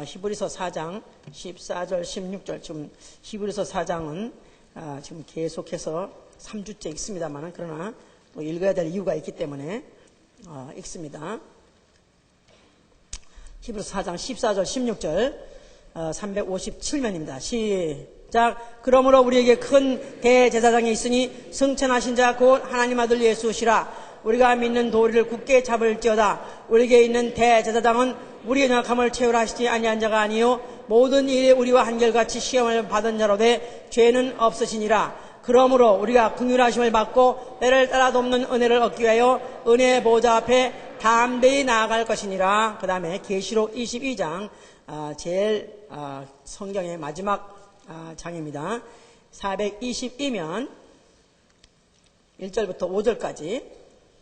히브리서 4장 14절 16절 지금 히브리서 4장은 지금 계속해서 3주째 읽습니다만 그러나 또 읽어야 될 이유가 있기 때문에 읽습니다. 히브리서 4장 14절 16절 357면입니다. 시작. 그러므로 우리에게 큰 대제사장이 있으니 승천하신 자 곧 하나님 아들 예수시라. 우리가 믿는 도리를 굳게 잡을지어다. 우리에게 있는 대제사장은 우리의 연약함을 채우라 하시지 아니한 자가 아니요 모든 일에 우리와 한결같이 시험을 받은 자로되 죄는 없으시니라. 그러므로 우리가 긍휼하심을 받고 때를 따라 돕는 은혜를 얻기 위하여 은혜의 보좌 앞에 담대히 나아갈 것이니라. 그 다음에 계시록 22장 제일 성경의 마지막 장입니다. 422면 1절부터 5절까지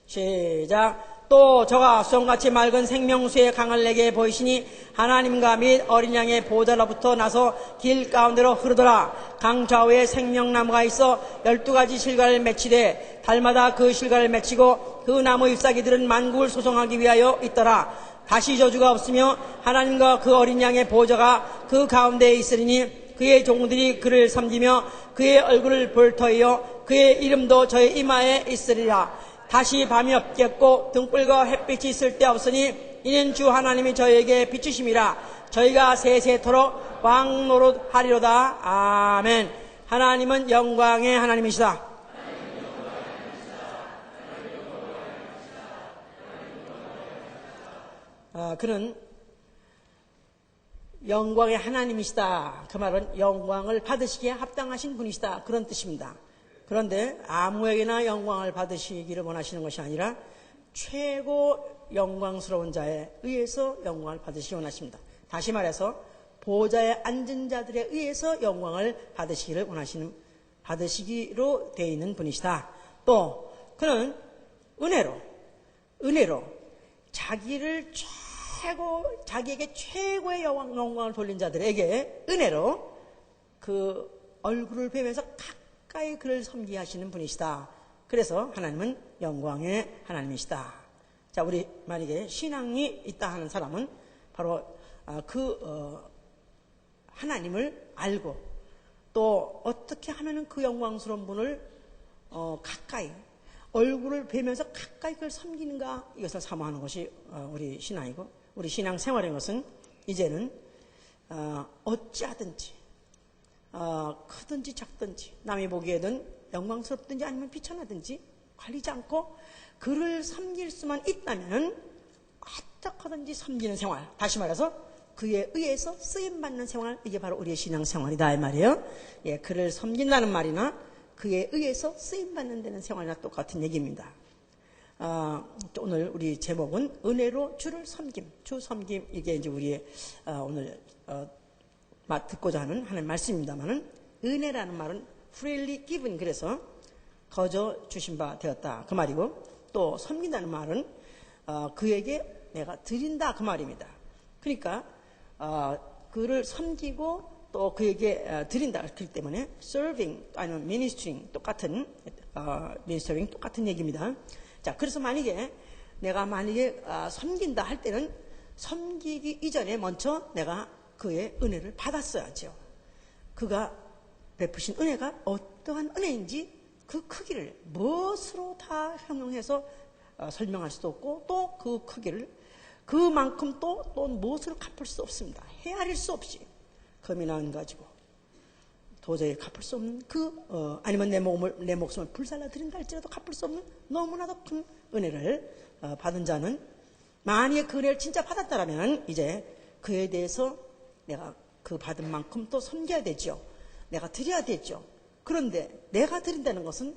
시작. 또 저가 수정같이 맑은 생명수의 강을 내게 보이시니 하나님과 및 어린 양의 보좌로부터 나서 길 가운데로 흐르더라. 강 좌우에 생명나무가 있어 12가지 실과를 맺히되 달마다 그 실과를 맺히고 그 나무 잎사귀들은 만국을 소송하기 위하여 있더라. 다시 저주가 없으며 하나님과 그 어린 양의 보좌가 그 가운데에 있으리니 그의 종들이 그를 섬기며 그의 얼굴을 볼 터이요 그의 이름도 저의 이마에 있으리라. 다시 밤이 없겠고 등불과 햇빛이 쓸데없으니 이는 주 하나님이 저희에게 비추심이라. 저희가 세세토록 왕노릇하리로다. 아멘. 하나님은 영광의 하나님이시다. 그는 영광의 하나님이시다. 그 말은 영광을 받으시기에 합당하신 분이시다. 그런 뜻입니다. 그런데 아무에게나 영광을 받으시기를 원하시는 것이 아니라 최고 영광스러운 자에 의해서 영광을 받으시기 원하십니다. 다시 말해서 보좌에 앉은 자들에 의해서 영광을 받으시기를 원하시는, 받으시기로 되어 있는 분이시다. 또 그는 은혜로 자기에게 최고의 영광을 돌린 자들에게 은혜로 그 얼굴을 뵈면서 가까이 그를 섬기게 하시는 분이시다. 그래서 하나님은 영광의 하나님이시다. 자, 우리 만약에 신앙이 있다 하는 사람은 바로 하나님을 알고 또 어떻게 하면 그 영광스러운 분을 가까이 얼굴을 뵈면서 가까이 그걸 섬기는가, 이것을 사모하는 것이 우리 신앙이고, 우리 신앙 생활인 것은 이제는 어찌하든지 크든지 작든지 남이 보기에는 영광스럽든지 아니면 비천하든지 가리지 않고 그를 섬길 수만 있다면 어떻게든지 섬기는 생활, 다시 말해서 그에 의해서 쓰임받는 생활, 이게 바로 우리의 신앙 생활이다 이 말이에요. 예, 그를 섬긴다는 말이나 그에 의해서 쓰임받는 데는 생활이나 똑같은 얘기입니다. 오늘 우리 제목은 은혜로 주를 섬김, 주 섬김, 이게 이제 우리의 오늘 듣고자 하는 하나님 말씀입니다만은, 은혜라는 말은 freely given, 그래서 거저 주신 바 되었다 그 말이고, 또 섬긴다는 말은 그에게 내가 드린다 그 말입니다. 그러니까 그를 섬기고 또 그에게 드린다 그렇기 때문에 serving 아니면 ministering 똑같은 ministering 똑같은 얘기입니다. 자, 그래서 내가 만약에 섬긴다 할 때는 섬기기 이전에 먼저 내가 그의 은혜를 받았어야죠. 그가 베푸신 은혜가 어떠한 은혜인지 그 크기를 무엇으로 다 형용해서 설명할 수도 없고, 또 그 크기를 그만큼 또 무엇으로 갚을 수 없습니다. 헤아릴 수 없이 금이나 은 가지고 도저히 갚을 수 없는 아니면 내 목숨을 불살라 드린다 할지라도 갚을 수 없는 너무나도 큰 은혜를 받은 자는, 만약에 그 은혜를 진짜 받았다라면 이제 그에 대해서 내가 그 받은 만큼 또 섬겨야 되죠. 내가 드려야 되죠. 그런데 내가 드린다는 것은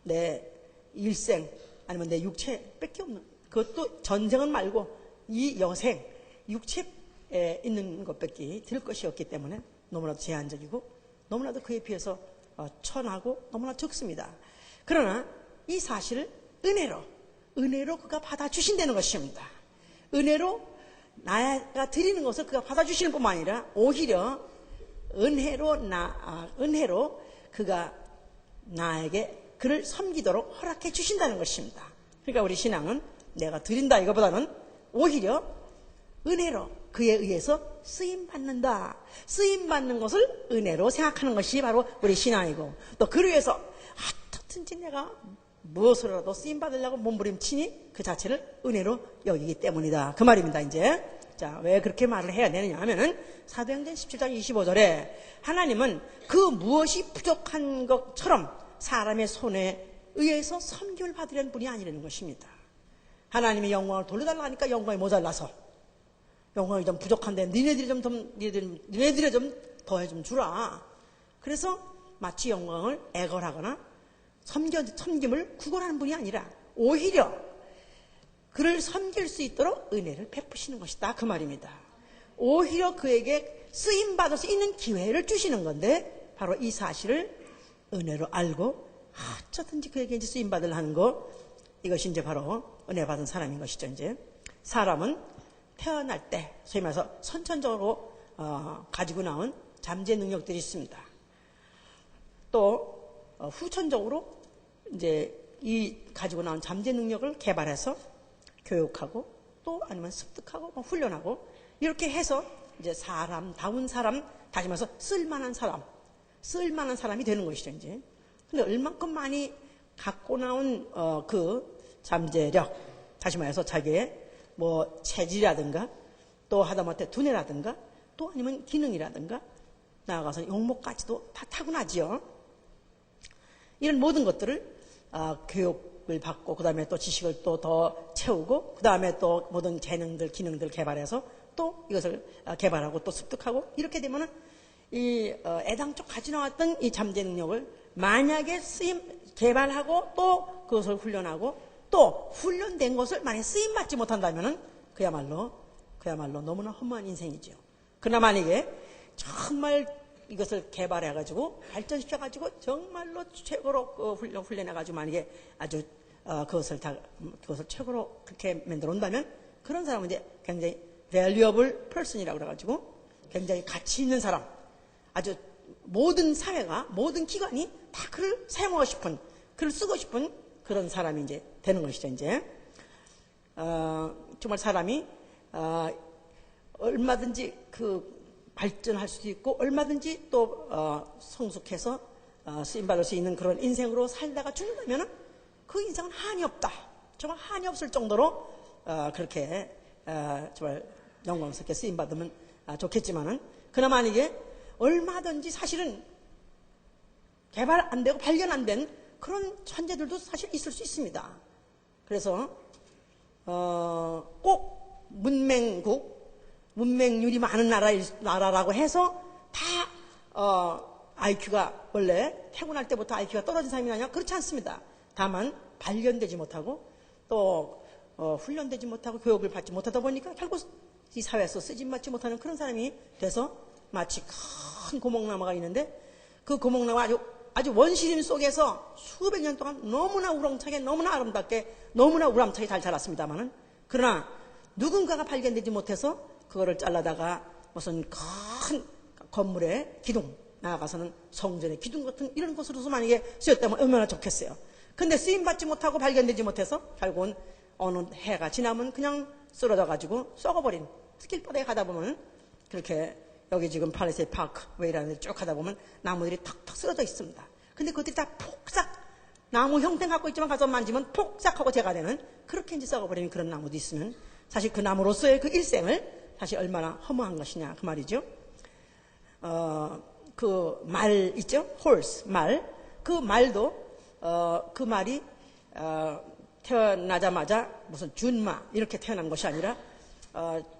내 일생 아니면 내 육체밖에 없는, 그것도 전생은 말고 이 여생 육체에 있는 것밖에 드릴 것이 없기 때문에 너무나도 제한적이고 너무나도 그에 비해서 천하고 너무나 적습니다. 그러나 이 사실을 은혜로 그가 받아주신다는 것입니다. 은혜로 나가 드리는 것을 그가 받아주시는 뿐만 아니라 오히려 은혜로 그가 나에게 그를 섬기도록 허락해 주신다는 것입니다. 그러니까 우리 신앙은 내가 드린다 이거보다는 오히려 은혜로 그에 의해서 쓰임받는다. 쓰임받는 것을 은혜로 생각하는 것이 바로 우리 신앙이고, 또 그를 위해서 어떻든지 내가 무엇으로라도 쓰임받으려고 몸부림치니 그 자체를 은혜로 여기기 때문이다. 그 말입니다. 이제 자, 왜 그렇게 말을 해야 되느냐 하면은 사도행전 17장 25절에 하나님은 그 무엇이 부족한 것처럼 사람의 손에 의해서 섬김을 받으려는 분이 아니라는 것입니다. 하나님이 영광을 돌려달라 하니까 영광이 모자라서 영광이 좀 부족한데 니네들이 좀 더해 좀 주라. 그래서 마치 영광을 애걸하거나 섬김을 구걸하는 분이 아니라 오히려 그를 섬길 수 있도록 은혜를 베푸시는 것이다. 그 말입니다. 오히려 그에게 쓰임받을 수 있는 기회를 주시는 건데 바로 이 사실을 은혜로 알고 어쩌든지 그에게 이제 쓰임받으려 하는 거, 이것이 이제 바로 은혜 받은 사람인 것이죠. 이제 사람은 태어날 때 소위 말해서 선천적으로 가지고 나온 잠재 능력들이 있습니다. 또 후천적으로 이제 이 가지고 나온 잠재 능력을 개발해서 교육하고 또 아니면 습득하고 훈련하고 이렇게 해서 이제 사람다운 사람, 다시 말해서 쓸만한 사람이 되는 것이죠. 이제 근데 얼만큼 많이 갖고 나온 그 잠재력, 다시 말해서 자기의 뭐 체질이라든가 또 하다못해 두뇌라든가 또 아니면 기능이라든가 나아가서 용모까지도 다 타고나지요. 이런 모든 것들을 교육을 받고 그 다음에 또 지식을 또 더 채우고 그 다음에 또 모든 재능들, 기능들 개발해서 또 이것을 개발하고 또 습득하고 이렇게 되면은 이 애당초 가지고 나왔던 이 잠재 능력을 만약에 개발하고 또 그것을 훈련하고 또 훈련된 것을 만약에 쓰임받지 못한다면은 그야말로 너무나 허무한 인생이죠. 그러나 만약에 정말 이것을 개발해가지고 발전시켜가지고 정말로 최고로 훈련해가지고 만약에 아주 그것을 최고로 그렇게 만들어 온다면 그런 사람은 이제 굉장히 valuable person이라고 그래가지고 굉장히 가치 있는 사람, 아주 모든 사회가 모든 기관이 다 그를 사용하고 싶은, 그를 쓰고 싶은 그런 사람이 이제 되는 것이죠. 이제 정말 사람이 얼마든지 그 발전할 수도 있고 얼마든지 또 성숙해서 쓰임받을 수 있는 그런 인생으로 살다가 죽는다면 그 인생은 한이 없다. 정말 한이 없을 정도로 그렇게 정말 영광스럽게 쓰임받으면 좋겠지만은 그나마 만약에 얼마든지 사실은 개발 안 되고 발견 안 된 그런 천재들도 사실 있을 수 있습니다. 그래서 꼭 문맹률이 많은 나라라고 해서 다 IQ가 원래 태어날 때부터 IQ가 떨어진 사람이 아니라 그렇지 않습니다. 다만 발견되지 못하고 또 훈련되지 못하고 교육을 받지 못하다 보니까 결국 이 사회에서 쓰임받지 못하는 그런 사람이 돼서 마치 큰 고목나무가 있는데 그 고목나무가 아주 원시림 속에서 수백 년 동안 너무나 우렁차게 너무나 아름답게 너무나 우람차게 잘 자랐습니다만은 그러나 누군가가 발견되지 못해서 그거를 잘라다가 무슨 큰 건물의 기둥, 나아가서는 성전의 기둥 같은 이런 곳으로서 만약에 쓰였다면 얼마나 좋겠어요. 근데 쓰임받지 못하고 발견되지 못해서 결국은 어느 해가 지나면 그냥 쓰러져가지고 썩어버린 길바닥에 가다 보면 그렇게 여기 지금 팔레스의 파크 웨이라는 데 쭉 가다 보면 나무들이 턱턱 쓰러져 있습니다. 근데 그것들이 다 폭삭 나무 형태 갖고 있지만 가서 만지면 폭삭하고 재가 되는 그렇게 이제 썩어버리는 그런 나무도 있으면 사실 그 나무로서의 그 일생을 사실 얼마나 허무한 것이냐 그 말이죠. 그 말 있죠? horse 말. 그 말도 그 말이 태어나자마자 무슨 준마 이렇게 태어난 것이 아니라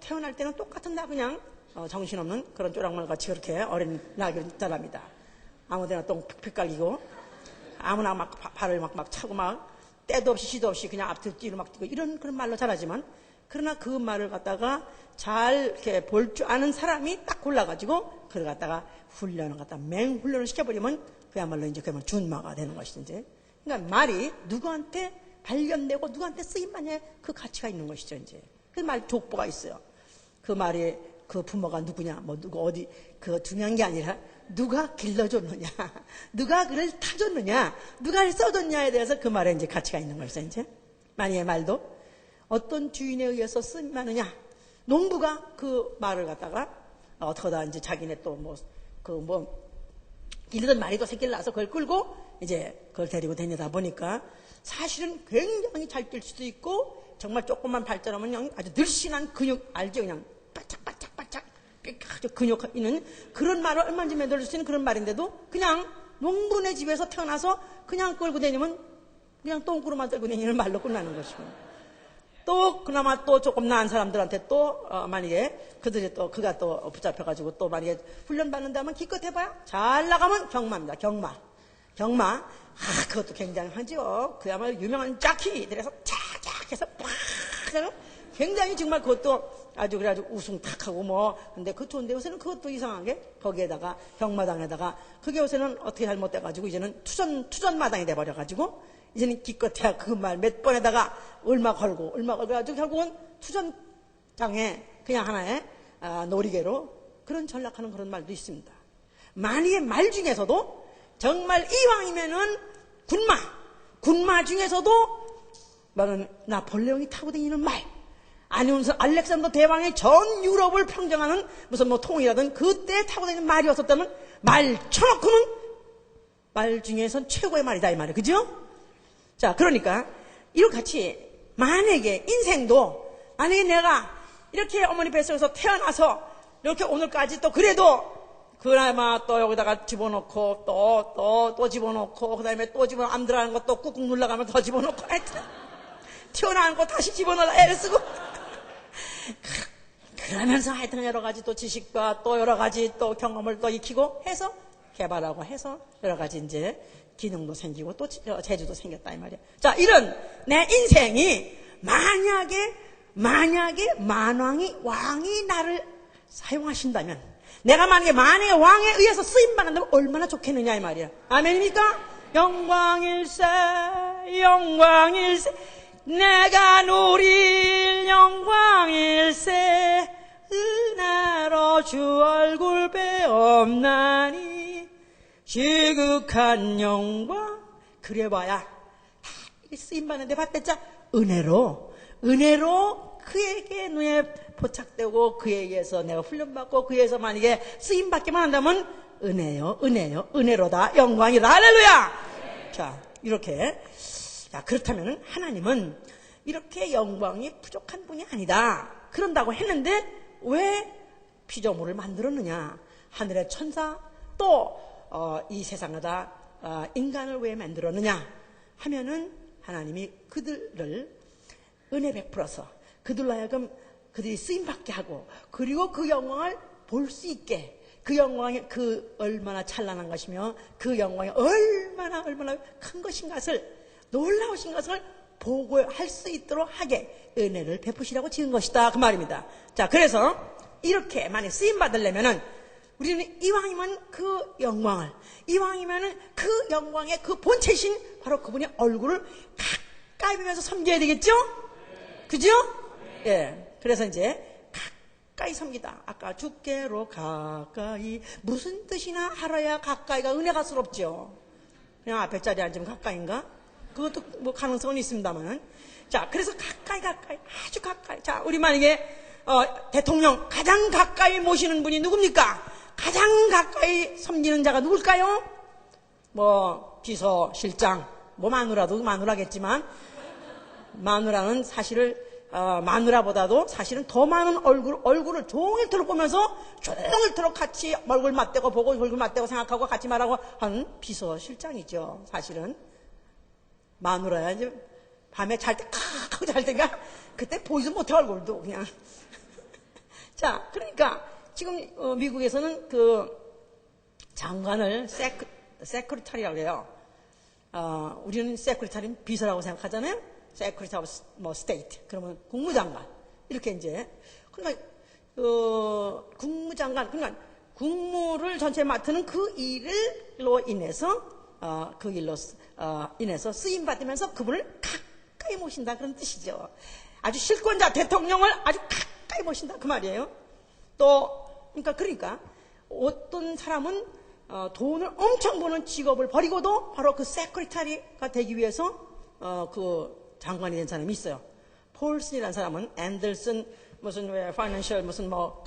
태어날 때는 똑같은 나 그냥 정신없는 그런 쪼락말 같이 그렇게 어린 나귀를 자랍니다. 아무데나 똥 픽픽 깔리고 아무나 막 발을 막 차고 막 때도 없이 시도 없이 그냥 앞뒤로 막 뛰고 이런 그런 말로 자라지만 그러나 그 말을 갖다가 잘 이렇게 볼 줄 아는 사람이 딱 골라가지고 그걸 갖다가 훈련을 갖다 맹훈련을 시켜버리면 그야말로 이제 그야말로 준마가 되는 것이죠. 이제. 그러니까 말이 누구한테 발견되고 누구한테 쓰임받냐 그 가치가 있는 것이죠. 이제. 그 말 족보가 있어요. 그 말이 그 부모가 누구냐, 뭐 누구 어디 그거 중요한 게 아니라 누가 길러줬느냐, 누가 그를 타줬느냐, 누가 그를 써줬냐에 대해서 그 말에 이제 가치가 있는 것이죠. 이제 만약에 말도 어떤 주인에 의해서 쓰임받느냐, 농부가 그 말을 갖다가 어떡하다 이제 자기네 또 기르던 말이 또 새끼를 낳아서 그걸 끌고 이제 그걸 데리고 다니다 보니까 사실은 굉장히 잘 뛸 수도 있고 정말 조금만 발전하면 그냥 아주 늘씬한 근육 알죠? 그냥 바짝바짝바짝 아주 근육 있는 그런 말을 얼마든지 만들 수 있는 그런 말인데도 그냥 농부네 집에서 태어나서 그냥 끌고 다니면 그냥 똥구로만 들고 다니는 말로 끝나는 것이고 또 그나마 또 조금 나은 사람들한테 또 만약에 그들이 또 그가 또 붙잡혀가지고 또 만약에 훈련받는다면 기껏 해봐야 잘 나가면 경마입니다. 경마 그것도 굉장하죠. 그야말로 유명한 자키들에서 쫙쫙 해서 팍 굉장히 정말 그것도 아주 그래가지고 우승 탁 하고 근데 그 좋은데 요새는 그것도 이상하게 거기에다가 경마당에다가 그게 요새는 어떻게 잘못돼가지고 이제는 투전마당이 돼버려가지고 이제는 기껏해야 그 말 몇 번에다가 얼마 걸고 가지고 결국은 투전장에 그냥 하나의 놀이개로 그런 전락하는 그런 말도 있습니다. 만약에 말 중에서도 정말 이왕이면은 군마 중에서도 말은 나폴레옹이 타고 다니는 말 아니면 알렉산더 대왕의 전 유럽을 평정하는 무슨 통이라든 그때 타고 다니는 말이었었다면 말 쳐놓고는 말 중에선 최고의 말이다 이 말이에요. 그죠? 자, 그러니까 이렇게 같이 만약에 인생도 만약에 내가 이렇게 어머니 뱃속에서 태어나서 이렇게 오늘까지 또 그래도 그나마 또 여기다가 집어넣고 또 집어넣고 그다음에 또 집어넣고 안 들어가는 것도 꾹꾹 눌러가면 더 집어넣고 하여튼 튀어나온 거 다시 집어넣어 애를 쓰고 그러면서 하여튼 여러 가지 또 지식과 또 여러 가지 또 경험을 또 익히고 해서 개발하고 해서 여러 가지 이제 기능도 생기고 또 재주도 생겼다 이 말이야. 자, 이런 내 인생이 만약에 왕이 나를 사용하신다면 내가 만약에 왕에 의해서 쓰임받는다면 얼마나 좋겠느냐 이 말이야. 아멘입니까? 영광일세 내가 누릴 영광일세 은혜로 주 얼굴 배옵나니 지극한 영광 그래봐야 쓰임받는데 봤댔자 은혜로 그에게 눈에 포착되고 그에 의해서 내가 훈련받고 그에 의해서 만약에 쓰임받기만 한다면 은혜로다 영광이다 할렐루야. 자, 이렇게 그렇다면 하나님은 이렇게 영광이 부족한 분이 아니다 그런다고 했는데 왜 피조물을 만들었느냐 하늘의 천사 또 이 세상에다 인간을 왜 만들었느냐 하면은 하나님이 그들을 은혜 베풀어서 그들로 하여금 그들이 쓰임받게 하고 그리고 그 영광을 볼 수 있게 그 영광이 그 얼마나 찬란한 것이며 그 영광이 얼마나 큰 것인 것을 놀라우신 것을 보고할 수 있도록 하게 은혜를 베푸시라고 지은 것이다 그 말입니다. 자, 그래서 이렇게 만약 쓰임받으려면은 우리는 이왕이면 그 영광을 이왕이면은 그 영광의 그 본체신 바로 그분의 얼굴을 가까이 보면서 섬겨야 되겠죠? 그죠? 예. 그래서 이제 가까이 섬기다. 아까 주께로 가까이 무슨 뜻이나 알아야 가까이가 은혜가 스럽죠. 그냥 앞에 자리에 앉으면 가까이인가? 그것도 뭐 가능성은 있습니다만은. 자, 그래서 가까이 아주 가까이. 자, 우리 만약에 대통령 가장 가까이 모시는 분이 누굽니까? 가장 가까이 섬기는 자가 누굴까요? 비서, 실장, 마누라겠지만 마누라는 사실을 마누라보다도 사실은 더 많은 얼굴을 종일토록 보면서 종일토록 같이 얼굴 맞대고 보고 얼굴 맞대고 생각하고 같이 말하고 하는 비서 실장이죠. 사실은 마누라야 이제 밤에 잘 때 칵 잘 때가 그때 보이지 못해 얼굴도 그냥. 자, 그러니까 지금 미국에서는 그 장관을 세크리터리라고 해요. 우리는 세크리터리는 비서라고 생각하잖아요. 세크리터 오브 스테이트. 그러면 국무장관. 이렇게 이제. 그러니까, 국무장관. 그러니까 국무를 전체 맡는 그 일로 인해서, 인해서 쓰임받으면서 그분을 가까이 모신다. 그런 뜻이죠. 아주 실권자, 대통령을 아주 가까이 모신다. 그 말이에요. 또, 그러니까, 어떤 사람은, 돈을 엄청 버는 직업을 버리고도 바로 그 세크리터리가 되기 위해서, 그 장관이 된 사람이 있어요. 폴슨이라는 사람은 앤더슨 무슨 왜 파이낸셜 무슨 뭐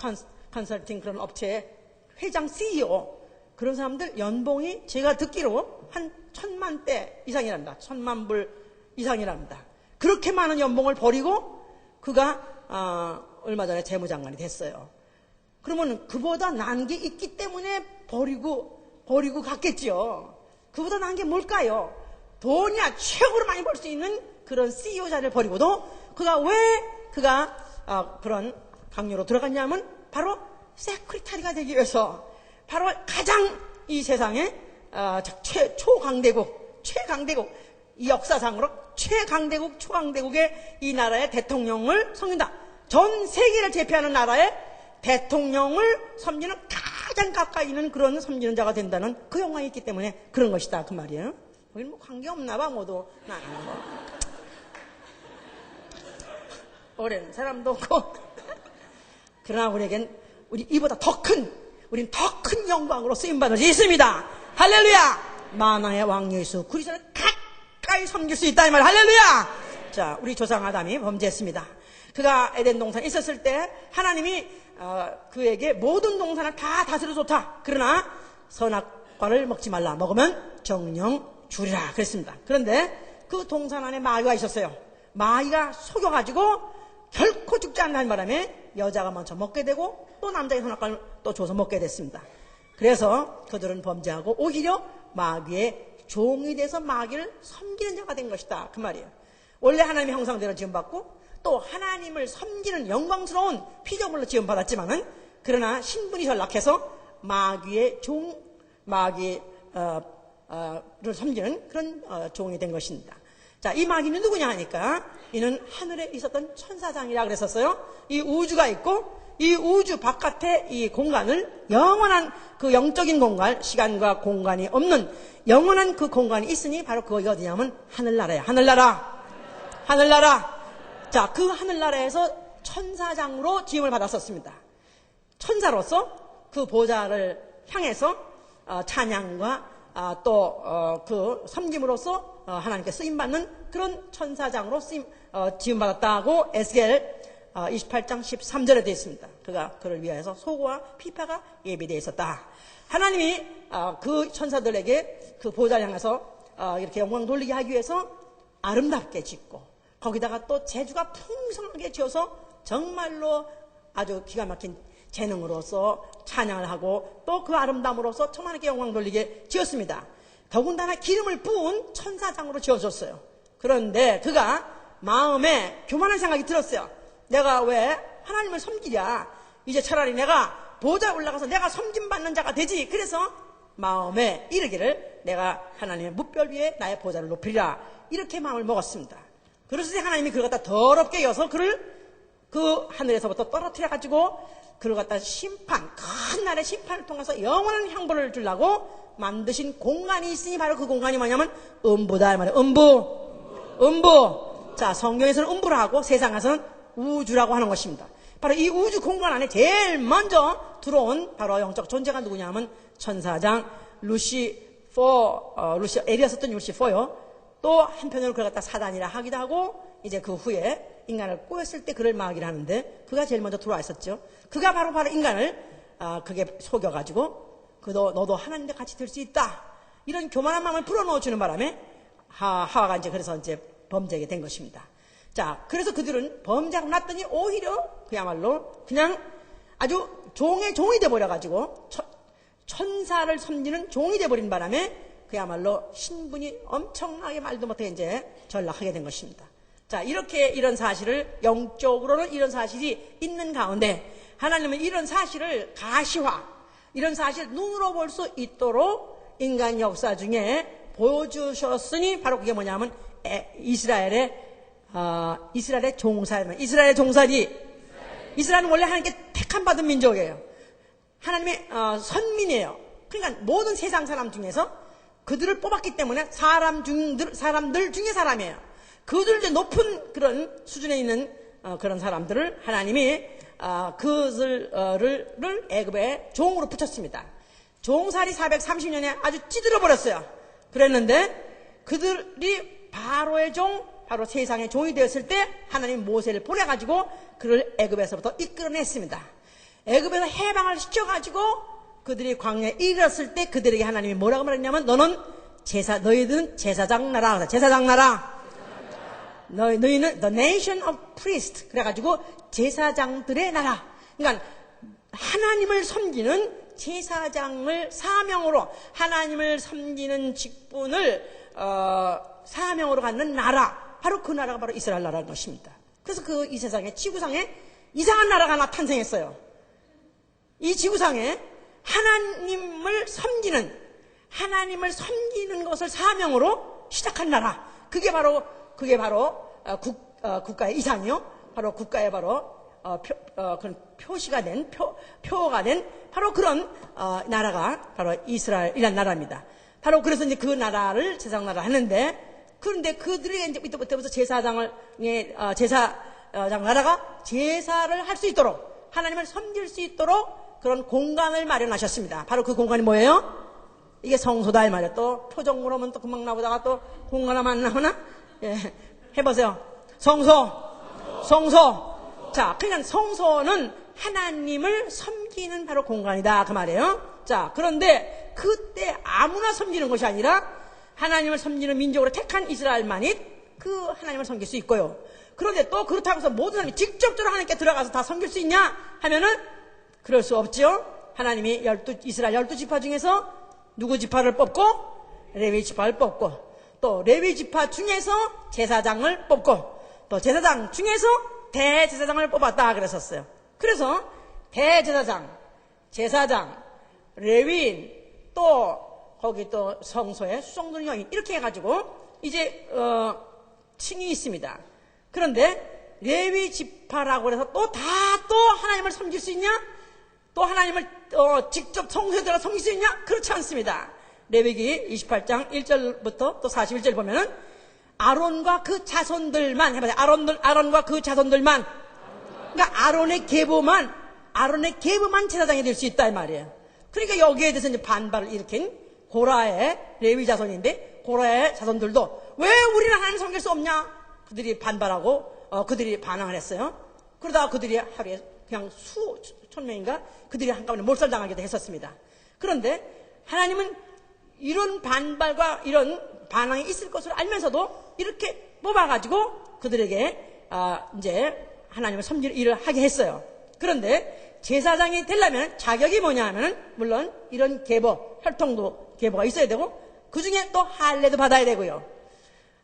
컨설팅 그런 업체 회장 CEO 그런 사람들 연봉이 제가 듣기로 한 1,000만대 이상이랍니다. 1,000만 불 이상이랍니다. 그렇게 많은 연봉을 버리고 그가 얼마 전에 재무장관이 됐어요. 그러면 그보다 난 게 있기 때문에 버리고 갔겠죠. 그보다 난 게 뭘까요? 돈이야 최고로 많이 벌 수 있는 그런 CEO 자리를 버리고도 그가 그런 강요로 들어갔냐면 바로 세크리타리가 되기 위해서 바로 가장 이 세상에 초강대국 이 역사상으로 초강대국의 이 나라의 대통령을 섬긴다. 전 세계를 대표하는 나라의 대통령을 섬기는 가장 가까이 있는 그런 섬기는 자가 된다는 그 영광이 있기 때문에 그런 것이다 그 말이에요. 우리는 뭐 관계없나 봐 모두 나는 거. 오래는 사람도 없고 그러나 우리에겐 이보다 우린 더 큰 영광으로 쓰임받을 수 있습니다. 할렐루야. 만왕의 왕 예수 그리스도를 가까이 섬길 수 있다 이 말. 할렐루야. 자, 우리 조상 아담이 범죄했습니다. 그가 에덴 동산에 있었을 때 하나님이 그에게 모든 동산을 다 다스려 좋다. 그러나 선악과를 먹지 말라. 먹으면 정령 죽으리라 그랬습니다. 그런데 그 동산 안에 마귀가 있었어요. 마귀가 속여가지고 결코 죽지 않는 바람에 여자가 먼저 먹게 되고 또 남자의 선악과를 또 줘서 먹게 됐습니다. 그래서 그들은 범죄하고 오히려 마귀의 종이 돼서 마귀를 섬기는 자가 된 것이다 그 말이에요. 원래 하나님의 형상대로 지음받고 또 하나님을 섬기는 영광스러운 피조물로 지음받았지만은 그러나 신분이 전락해서 마귀를 섬기는 그런 종이 된 것입니다. 자, 이 마귀는 누구냐 하니까 이는 하늘에 있었던 천사장이라 그랬었어요. 이 우주가 있고 이 우주 바깥에 이 공간을 영원한 그 영적인 공간, 시간과 공간이 없는 영원한 그 공간이 있으니 바로 그거 어디냐면 하늘나라야. 하늘나라. 자, 그 하늘나라에서 천사장으로 지음을 받았었습니다. 천사로서 그 보좌를 향해서 찬양과 또 그 섬김으로써 하나님께 쓰임받는 그런 천사장으로 지음받았다고 에스겔 28장 13절에 되어 있습니다. 그가 그를 위하여서 소고와 피파가 예비되어 있었다. 하나님이 그 천사들에게 그 보좌를 향해서 이렇게 영광 돌리게 하기 위해서 아름답게 짓고 거기다가 또 재주가 풍성하게 지어서 정말로 아주 기가 막힌 재능으로서 찬양을 하고 또 그 아름다움으로서 천만에게 영광 돌리게 지었습니다. 더군다나 기름을 부은 천사장으로 지어줬어요. 그런데 그가 마음에 교만한 생각이 들었어요. 내가 왜 하나님을 섬기랴? 이제 차라리 내가 보좌에 올라가서 내가 섬김받는 자가 되지. 그래서 마음에 이르기를 내가 하나님의 뭇별 위에 나의 보좌를 높이리라. 이렇게 마음을 먹었습니다. 그래서 하나님이 그를 갖다 더럽게 여서 그를 그 하늘에서부터 떨어뜨려 가지고 그를 갖다 큰 날의 심판을 통해서 영원한 형벌을 주려고 만드신 공간이 있으니 바로 그 공간이 뭐냐면 음부다 말이에요. 음부. 자, 성경에서는 음부라 하고 세상에서는 우주라고 하는 것입니다. 바로 이 우주 공간 안에 제일 먼저 들어온 바로 영적 존재가 누구냐면 천사장 에리였었던 루시퍼요. 또 한편으로 그를 갖다 사단이라 하기도 하고 이제 그 후에 인간을 꼬였을 때 그를 마귀라 하는데 그가 제일 먼저 들어와 있었죠. 그가 바로 인간을 그게 속여가지고 너도 하나님과 같이 될 수 있다. 이런 교만한 마음을 불어넣어주는 바람에 하와가 이제 그래서 이제 범죄하게 된 것입니다. 자, 그래서 그들은 범죄하고 났더니 오히려 그야말로 그냥 아주 종이 돼버려가지고 천사를 섬기는 종이 돼버린 바람에 그야말로 신분이 엄청나게 말도 못해 이제 전락하게 된 것입니다. 자, 이런 사실을 영적으로는 이런 사실이 있는 가운데 하나님은 이런 사실을 이런 사실을 눈으로 볼 수 있도록 인간 역사 중에 보여주셨으니 바로 그게 뭐냐면 이스라엘의 종살이. 이스라엘은 원래 하나님께 택함 받은 민족이에요. 하나님의 선민이에요. 그러니까 모든 세상 사람 중에서 그들을 뽑았기 때문에 사람들 중에 사람이에요. 그들 이제 높은 그런 수준에 있는 그런 사람들을 하나님이 그들을 애굽의 종으로 붙였습니다. 종살이 430년에 아주 찌들어 버렸어요. 그랬는데 그들이 바로의 종 바로 세상의 종이 되었을 때 하나님 모세를 보내가지고 그를 애굽에서부터 이끌어냈습니다. 애굽에서 해방을 시켜가지고 그들이 광야에 이르렀을 때 그들에게 하나님이 뭐라고 말했냐면 너희들은 제사장 나라. 제사장 나라. 너희는 the nation of priest. 그래가지고 제사장들의 나라. 그러니까 하나님을 섬기는 제사장을 사명으로 하나님을 섬기는 직분을 사명으로 갖는 나라. 바로 그 나라가 바로 이스라엘 나라인 것입니다. 그래서 그 이 세상에 지구상에 이상한 나라가 하나 탄생했어요. 이 지구상에 하나님을 섬기는 것을 사명으로 시작한 나라. 그게 바로 국가의 이상이요. 바로 국가의 바로 그런 표시가 된 표가 된 바로 그런 나라가 바로 이스라엘이라는 나라입니다. 바로 그래서 이제 그 나라를 제사장 나라 하는데, 그런데 그들이 이제 이때부터 제사장 나라가 제사를 할 수 있도록 하나님을 섬길 수 있도록 그런 공간을 마련하셨습니다. 바로 그 공간이 뭐예요? 이게 성소다 이 말이에요. 또 표정으로 하면 또 금방 나오다가 또 공간하면 안 나오나? 예, 해보세요. 성소. 자, 그냥 성소는 하나님을 섬기는 바로 공간이다 그 말이에요. 자, 그런데 그때 아무나 섬기는 것이 아니라 하나님을 섬기는 민족으로 택한 이스라엘만이 그 하나님을 섬길 수 있고요. 그런데 또 그렇다고 해서 모든 사람이 직접적으로 하나님께 들어가서 다 섬길 수 있냐 하면은 그럴 수 없죠. 하나님이 이스라엘 12지파 중에서 누구 지파를 뽑고 레위 지파를 뽑고, 또 레위 지파 중에서 제사장을 뽑고, 또 제사장 중에서 대제사장을 뽑았다 그랬었어요. 그래서 대제사장, 제사장, 레위인, 또 거기 또 성소의 수송들 여인 이렇게 해가지고 이제 층이 있습니다. 그런데 레위 지파라고 해서 또 하나님을 섬길 수 있냐? 또 하나님을 직접 성소에 들어가 섬길 수 있냐? 그렇지 않습니다. 레위기 28장 1절부터 또 41절 보면은 아론과 그 자손들만 해봐요. 아론과 그 자손들만. 그러니까 아론의 계보만 제사장이 될 수 있다 이 말이에요. 그러니까 여기에 대해서 이제 반발을 일으킨 고라의 레위 자손인데, 고라의 자손들도 왜 우리는 하나님 섬길 수 없냐? 그들이 반발하고 그들이 반항을 했어요. 그러다가 그들이 하루에 그냥 수천 명인가 그들이 한꺼번에 몰살당하기도 했었습니다. 그런데 하나님은 이런 반발과 이런 반항이 있을 것을 알면서도 이렇게 뽑아가지고 그들에게 이제 하나님을 섬길 일을 하게 했어요. 그런데 제사장이 되려면 자격이 뭐냐 하면은 물론 이런 혈통계보가 있어야 되고, 그 중에 또 할례도 받아야 되고요.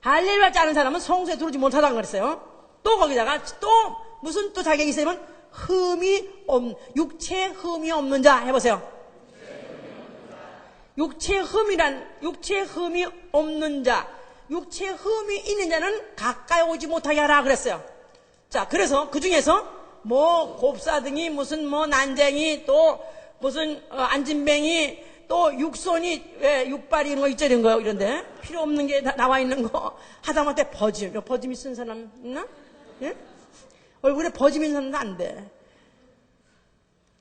할례를 받지 않은 사람은 성소에 들어오지 못하다는 그랬어요. 또 거기다가 또 무슨 또 자격이 있으면 육체에 흠이 없는 자 해보세요. 육체에 흠이 없는 자, 육체에 흠이 있는 자는 가까이 오지 못하게 하라 그랬어요. 자, 그래서 그 중에서 곱사등이 무슨 난쟁이, 또 무슨 안진뱅이, 또 육손이, 왜 육발이 이런 거 있죠, 이런 거, 이런데 필요 없는 게 나와 있는 거, 하다못해 버짐이 쓴 사람 있나? 예? 얼굴에 버짐이 있는 사람도 안 돼.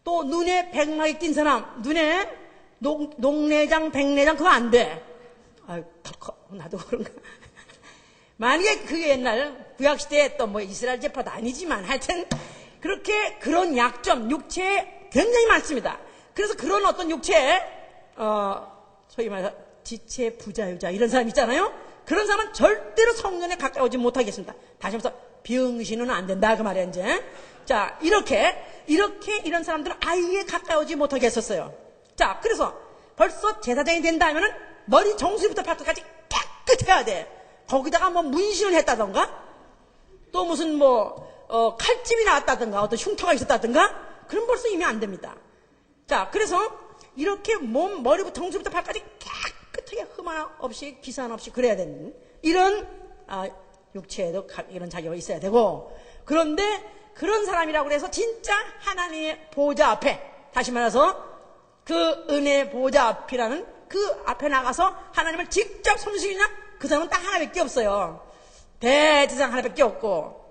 또 눈에 백막이 낀 사람, 눈에 녹내장, 백내장 그거 안 돼. 아유, 나도 그런가. 만약에 그게 옛날 구약시대에 또 이스라엘 제파도 아니지만 하여튼 그렇게 그런 약점, 육체에 굉장히 많습니다. 그래서 그런 어떤 육체에, 소위 말해서 지체 부자유자 이런 사람 있잖아요. 그런 사람은 절대로 성전에 가까이 오지 못하겠습니다. 다시 한번 병신은 안 된다 그 말이야 이제. 자, 이렇게 이런 사람들은 아예 가까이 오지 못하게 했었어요. 자, 그래서 벌써 제사장이 된다 하면은 머리 정수리부터 발끝까지 깨끗해야 돼. 거기다가 문신을 했다던가, 또 무슨 칼집이 나왔다던가, 어떤 흉터가 있었다던가, 그럼 벌써 이미 안 됩니다. 자, 그래서 이렇게 머리부터 정수리부터 발까지 깨끗하게 흠 하나 없이 기사 하나 없이 그래야 되는 이런 육체에도 이런 자격이 있어야 되고, 그런데 그런 사람이라고 해서 진짜 하나님의 보좌 앞에, 다시 말해서 그 은혜의 보좌 앞이라는 그 앞에 나가서 하나님을 직접 섬길 수 있냐? 그 사람은 딱 하나밖에 없어요. 대제사장 하나밖에 없고,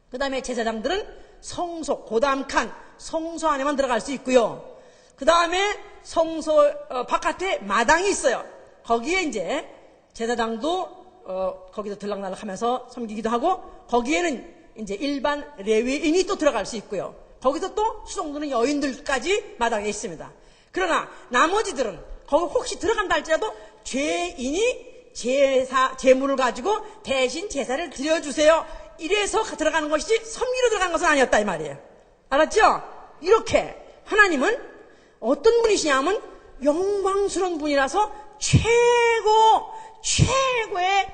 그 다음에 제사장들은 성소, 고담칸 성소 안에만 들어갈 수 있고요. 그 다음에 성소 바깥에 마당이 있어요. 거기에 이제 제사장도 거기도 들락날락 하면서 섬기기도 하고, 거기에는 이제 일반 레위인이 또 들어갈 수 있고요. 거기서 또 수송도는 여인들까지 마당에 있습니다. 그러나 나머지들은 거기 혹시 들어간다 할지라도 죄인이 제물을 가지고 대신 제사를 드려주세요. 이래서 들어가는 것이지 섬기러 들어간 것은 아니었다 이 말이에요. 알았죠? 이렇게 하나님은 어떤 분이시냐면 영광스러운 분이라서 최고의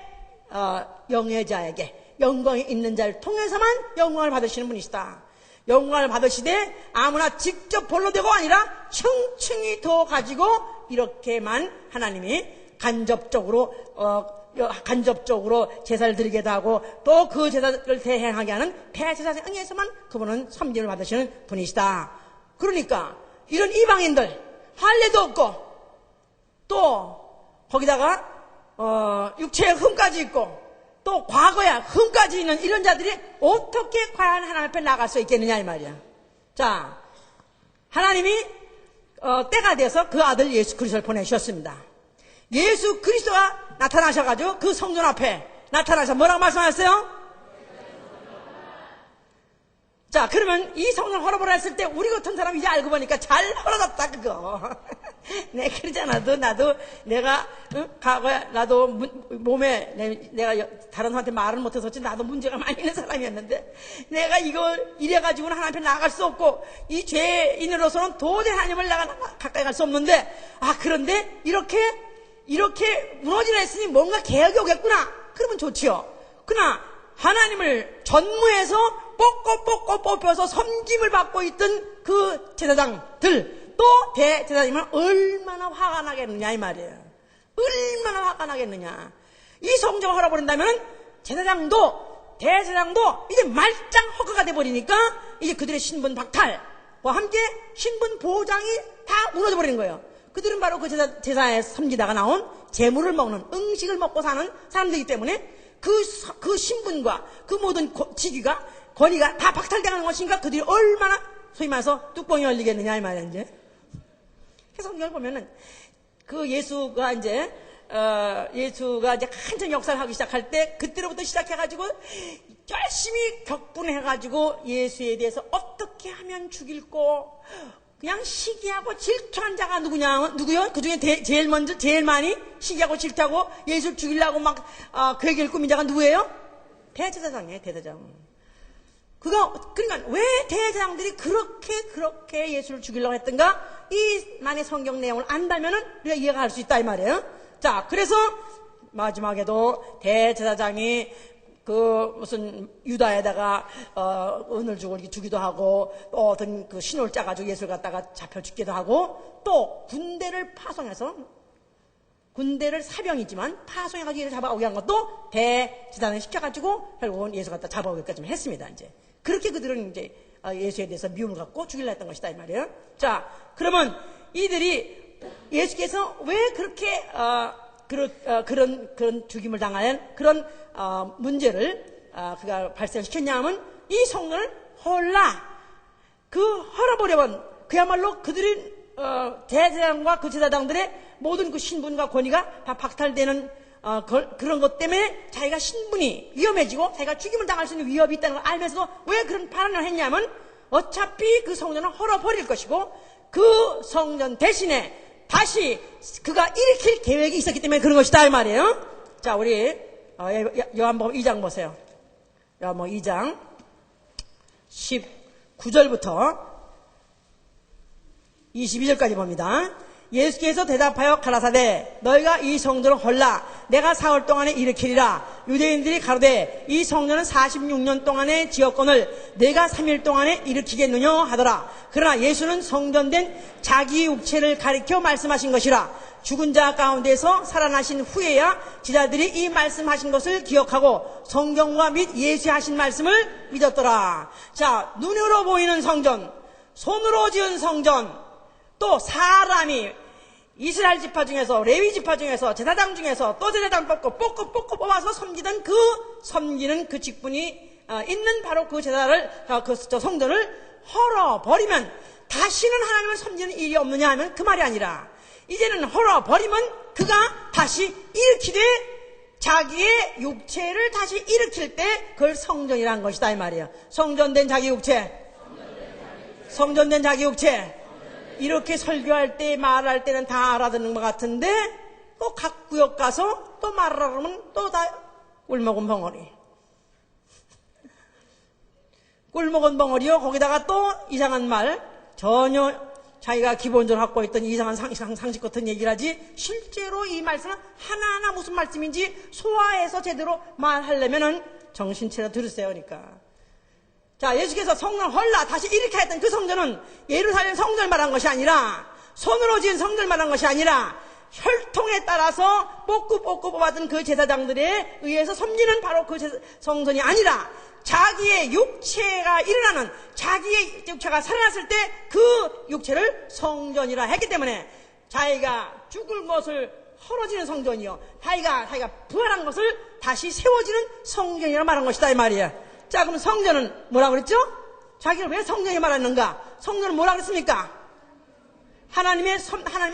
영예자에게, 영광이 있는 자를 통해서만 영광을 받으시는 분이시다. 영광을 받으시되 아무나 직접 볼로 되고 아니라 층층이 더 가지고 이렇게만 하나님이 간접적으로 제사를 드리게도 하고 또 그 제사를 대행하게 하는 대제사장에서만 그분은 섬김을 받으시는 분이시다. 그러니까 이런 이방인들 할례도 없고 또 거기다가 육체의 흠까지 있고 또 과거에 흠까지 있는 이런 자들이 어떻게 과연 하나님 앞에 나갈 수 있겠느냐 이 말이야. 자, 하나님이 때가 돼서 그 아들 예수 그리스도를 보내주셨습니다. 예수 그리스도가 나타나셔가지고 그 성전 앞에 나타나서 뭐라고 말씀하셨어요? 자, 그러면 이 성전 헐어버려 했을 때 우리 같은 사람이 이제 알고 보니까 잘 헐어졌다 그거. 내 그러잖아. 나도 내가 과거에 나도 몸에 내가 다른 사람한테 말을 못해서지 나도 문제가 많이 있는 사람이었는데 내가 이걸 이래가지고는 하나님 앞에 나갈 수 없고 이 죄인으로서는 도저히 하나님을 내가 가까이 갈 수 없는데 그런데 이렇게 무너지려 했으니 뭔가 개혁이 오겠구나. 그러면 좋지요. 그러나 하나님을 전무해서 뽑고 뽑혀서 섬김을 받고 있던 그 제사장들 또 대제사장님은 얼마나 화가 나겠느냐 이 말이에요. 얼마나 화가 나겠느냐. 이 성전을 헐어버린다면 제사장도 대제사장도 이제 말짱 허가가 돼버리니까 이제 그들의 신분 박탈과 함께 신분 보장이 다 무너져버리는 거예요. 그들은 바로 그 제사에 섬기다가 나온 재물을 먹는 음식을 먹고 사는 사람들이기 때문에 그 신분과 그 모든 직위가 권위가 다 박탈당하는 것인가. 그들이 얼마나 소위 말해서 뚜껑이 열리겠느냐 이 말이야. 이제 성경을 보면은 그 예수가 이제 한참 역사를 하기 시작할 때 그때로부터 시작해가지고 열심히 격분해가지고 예수에 대해서 어떻게 하면 죽일고 그냥 시기하고 질투한 자가 누구요? 그 중에 제일 많이 시기하고 질투하고 예수를 죽이려고 막 계획을 꾸민 자가 누구예요? 대제사장이에요, 대제사장. 그러니까 왜 대제사장들이 그렇게 예수를 죽이려고 했던가? 이 만의 성경 내용을 안다면은 우리가 이해가 할 수 있다 이 말이에요. 자, 그래서 마지막에도 대제사장이 무슨 유다에다가 은을 주고 이렇게 주기도 하고 또 어떤 그 신호를 짜가지고 예수를 갖다가 잡혀 죽기도 하고 또 군대를 파송해서 군대를 사병이지만 파송해가지고 예수를 잡아오게 한 것도 대제사장을 시켜가지고 결국은 예수 갖다 잡아오기까지 했습니다. 이제 그렇게 그들은 이제 예수에 대해서 미움을 갖고 죽이려 했던 것이다 이 말이에요. 자, 그러면 이들이 예수께서 왜 그렇게 그런 죽임을 당하는 그런 문제를 그가 발생시켰냐 하면 이 성전을 헐어버려본 그야말로 그들이 대제사장과 그 제사장들의 모든 그 신분과 권위가 다 박탈되는 그런 것 때문에 자기가 신분이 위험해지고 자기가 죽임을 당할 수 있는 위협이 있다는 걸 알면서도 왜 그런 발언을 했냐면 어차피 그 성전을 헐어버릴 것이고 그 성전 대신에 다시 그가 일으킬 계획이 있었기 때문에 그런 것이다 이 말이에요. 자, 우리 요한복음 2장 보세요. 요한복음 2장 19절부터 22절까지 봅니다. 예수께서 대답하여 가라사대 너희가 이 성전을 헐라 내가 사흘 동안에 일으키리라. 유대인들이 가로되 이 성전은 46년 동안의 지었건을 내가 3일 동안에 일으키겠느냐 하더라. 그러나 예수는 성전된 자기 육체를 가리켜 말씀하신 것이라. 죽은 자 가운데서 살아나신 후에야 제자들이 이 말씀하신 것을 기억하고 성경과 및 예수의 하신 말씀을 믿었더라. 자, 눈으로 보이는 성전, 손으로 지은 성전, 또 사람이 이스라엘 지파 중에서 레위 지파 중에서 제사장 중에서 또 제사장 뽑고 뽑아서 섬기는 그 직분이 있는 바로 그 제사를 저 성전을 헐어버리면 다시는 하나님을 섬기는 일이 없느냐 하면 그 말이 아니라 이제는 헐어버리면 그가 다시 일으키되 자기의 육체를 다시 일으킬 때 그걸 성전이라는 것이다 이 말이에요. 성전된 자기 육체, 성전된 자기 육체. 이렇게 설교할 때 말할 때는 다 알아듣는 것 같은데 또 각 구역 가서 또 말하라 그러면 또 다 꿀먹은 벙어리. 꿀먹은 벙어리요. 거기다가 또 이상한 말, 전혀 자기가 기본적으로 갖고 있던 이상한 상식 같은 얘기를 하지, 실제로 이 말씀은 하나하나 무슨 말씀인지 소화해서 제대로 말하려면은 정신 차려 들으세요. 그러니까. 자, 예수께서 성전 헐라 다시 일으켜 했던 그 성전은 예루살렘 성전을 말한 것이 아니라, 손으로 지은 성전을 말한 것이 아니라, 혈통에 따라서 뽑고 뽑아든 그 제사장들에 의해서 섬기는 바로 그 성전이 아니라, 자기의 육체가 일어나는, 자기의 육체가 살아났을 때 그 육체를 성전이라 했기 때문에 자기가 죽을 것을 헐어지는 성전이요, 자기가 부활한 것을 다시 세워지는 성전이라 말한 것이다 이 말이야. 자, 그럼 성전은 뭐라고 그랬죠? 자기를 왜 성전이 말하는가? 성전은 뭐라고 그랬습니까? 하나님의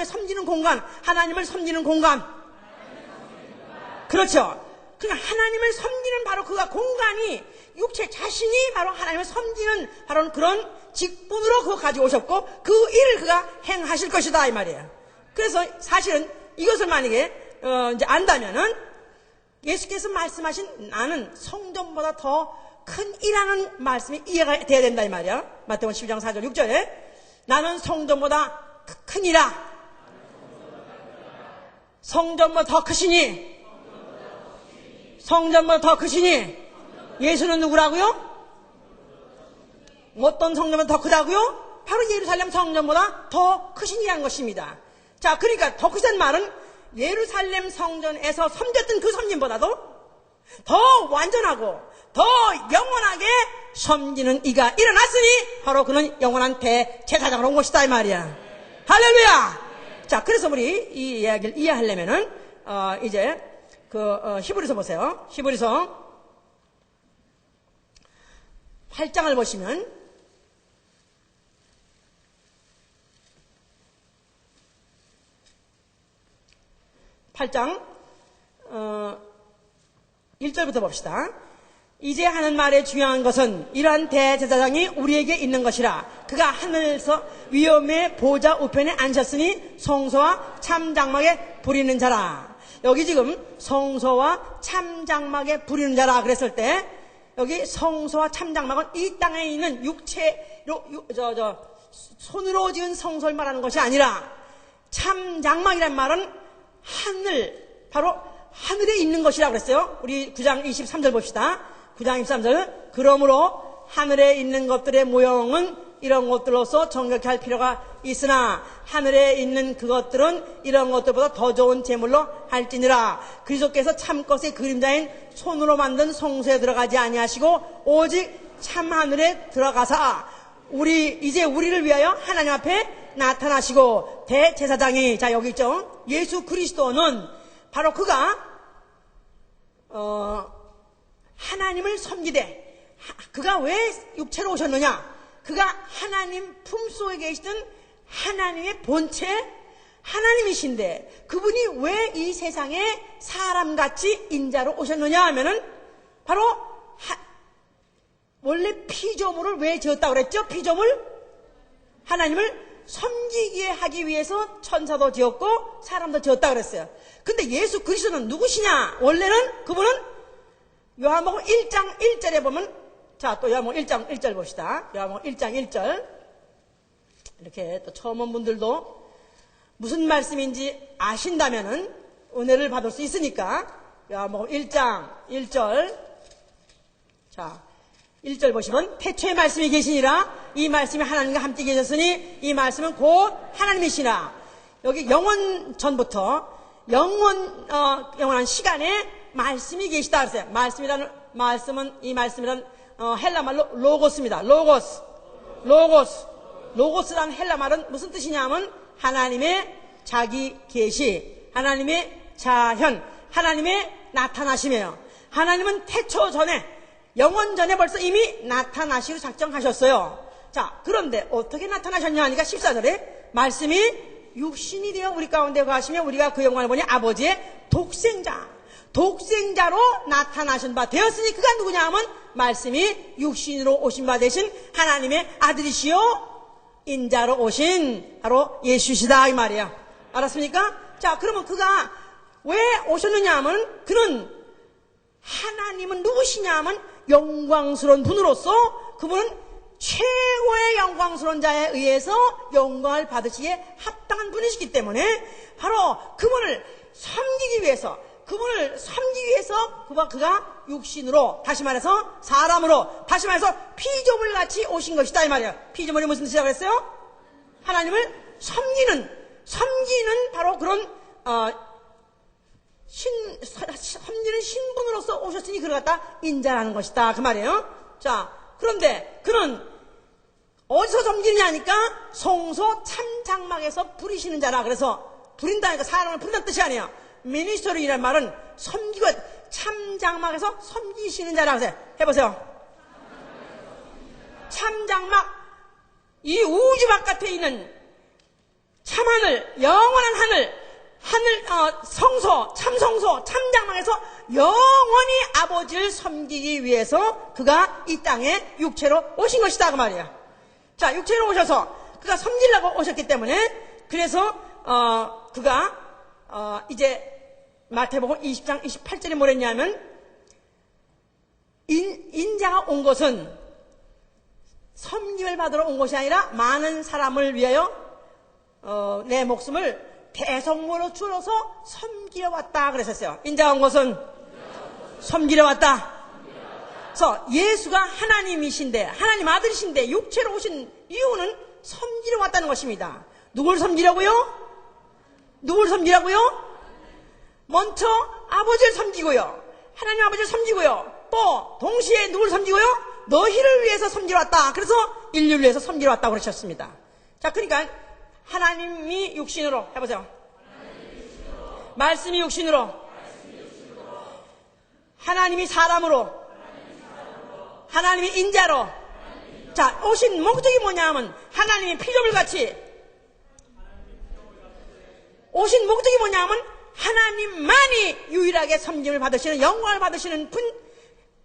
섬기는 공간, 하나님을 섬기는 공간. 그렇죠. 그러니까 하나님을 섬기는 바로 그가 공간이, 육체 자신이 바로 하나님을 섬기는 바로 그런 직분으로 그거 가지고 오셨고 그 일을 그가 행하실 것이다 이 말이에요. 그래서 사실은 이것을 만약에 이제 안다면은 예수께서 말씀하신 나는 성전보다 더 큰 이라는 말씀이 이해가 돼야 된다 이 말이야. 마태복음 12장 4절 6절에 나는 성전보다 크니라. 성전보다 더 크시니, 성전보다 더 크시니. 예수는 누구라고요? 어떤 성전보다 더 크다고요? 바로 예루살렘 성전보다 더 크시니라는 것입니다. 자, 그러니까 더 크다는 말은 예루살렘 성전에서 섬겼던 그 섬김보다도 더 완전하고 더 영원하게 섬기는 이가 일어났으니 바로 그는 영원한 대제사장으로 온 것이다 이 말이야. 할렐루야. 자, 그래서 우리 이 이야기를 이해하려면은 이제 히브리서 보세요. 히브리서 8장을 보시면 8장 1절부터 봅시다. 이제 하는 말의 중요한 것은 이러한 대제사장이 우리에게 있는 것이라. 그가 하늘에서 위엄의 보좌 우편에 앉으셨으니 성소와 참장막에 부리는 자라. 여기 지금 성소와 참장막에 부리는 자라 그랬을 때 여기 성소와 참장막은 이 땅에 있는 육체로 손으로 지은 성소를 말하는 것이 아니라, 참장막이란 말은 하늘, 바로 하늘에 있는 것이라고 그랬어요. 우리 9장 23절 봅시다. 9장 23절. 그러므로 하늘에 있는 것들의 모형은 이런 것들로서 정결케 할 필요가 있으나 하늘에 있는 그것들은 이런 것들보다 더 좋은 제물로 할지니라. 그리스도께서 참것의 그림자인 손으로 만든 성소에 들어가지 아니하시고 오직 참하늘에 들어가사 이제 우리를 위하여 하나님 앞에 나타나시고 대제사장이, 자 여기 있죠, 예수 그리스도는 바로 그가 하나님을 섬기되, 그가 왜 육체로 오셨느냐? 그가 하나님 품속에 계시던 하나님의 본체 하나님이신데 그분이 왜 이 세상에 사람같이 인자로 오셨느냐 하면은 바로 원래 피조물을 왜 지었다고 그랬죠? 피조물? 하나님을 섬기게 하기 위해서 천사도 지었고 사람도 지었다고 그랬어요. 근데 예수 그리스도는 누구시냐? 원래는 그분은 요한복음 1장 1절에 보면, 자, 또 요한복음 1장 1절 봅시다. 요한복음 1장 1절. 이렇게 또 처음 온 분들도 무슨 말씀인지 아신다면은 은혜를 받을 수 있으니까 요한복음 1장 1절. 자, 1절 보시면 태초에 말씀이 계시니라. 이 말씀이 하나님과 함께 계셨으니 이 말씀은 곧 하나님이시라. 여기 영원 전부터 영원한 시간에 말씀이 계시다 그랬어요. 이 말씀이란 헬라말로 로고스입니다. 로고스라는 헬라말은 무슨 뜻이냐면 하나님의 자기 계시, 하나님의 자현, 하나님의 나타나심이에요. 하나님은 태초 전에, 영원 전에 벌써 이미 나타나시기로 작정하셨어요. 자, 그런데 어떻게 나타나셨냐 하니까 14절에 말씀이 육신이 되어 우리 가운데 가시며 우리가 그 영광을 보니 아버지의 독생자, 독생자로 나타나신 바 되었으니 그가 누구냐 하면 말씀이 육신으로 오신 바 되신 하나님의 아들이시요 인자로 오신 바로 예수시다 이 말이야. 알았습니까? 자, 그러면 그가 왜 오셨느냐 하면 그는 하나님은 누구시냐 하면 영광스러운 분으로서 그분은 최고의 영광스러운 자에 의해서 영광을 받으시기에 합당한 분이시기 때문에 바로 그분을 섬기기 위해서 그가 육신으로 다시 말해서 사람으로 다시 말해서 피조물같이 오신 것이다 이 말이에요. 피조물이 무슨 뜻이라고 했어요? 하나님을 섬기는 바로 그런 섬기는 신분으로서 오셨으니 그를 갖다 인자라는 것이다 그 말이에요. 자, 그런데 그는 어디서 섬기느냐 하니까 성소 참장막에서 부리시는 자라. 그래서 부린다니까 사람을 부린다는 뜻이 아니에요. 미니스터리라는 말은 섬기고 참장막에서 섬기시는 자라. 그래서 해보세요. 참장막, 이 우주 바깥에 있는 참하늘, 영원한 하늘, 성소, 참장막에서 영원히 아버지를 섬기기 위해서 그가 이 땅에 육체로 오신 것이다 그 말이야. 자, 육체로 오셔서 그가 섬기려고 오셨기 때문에 그래서 그가 이제 마태복음 20장 28절에 뭐랬냐면 인자가 온 것은 섬김을 받으러 온 것이 아니라 많은 사람을 위하여 내 목숨을 대성물로 줄여서 섬기러 왔다 그랬었어요. 인자가 온 것은 섬기러 왔다. 그래서 예수가 하나님이신데 하나님 아들이신데 육체로 오신 이유는 섬기러 왔다는 것입니다. 누굴 섬기라고요? 먼저 아버지를 섬기고요. 하나님 아버지를 섬기고요. 또 동시에 누굴 섬기고요? 너희를 위해서 섬기러 왔다. 그래서 인류를 위해서 섬기러 왔다고 그러셨습니다. 자, 그러니까 하나님이 육신으로 해보세요. 말씀이 육신으로, 하나님이 사람으로, 하나님이 인자로. 자, 오신 목적이 뭐냐 하면 하나님이 피조물같이 오신 목적이 뭐냐 하면 하나님만이 유일하게 섬김을 받으시는 영광을 받으시는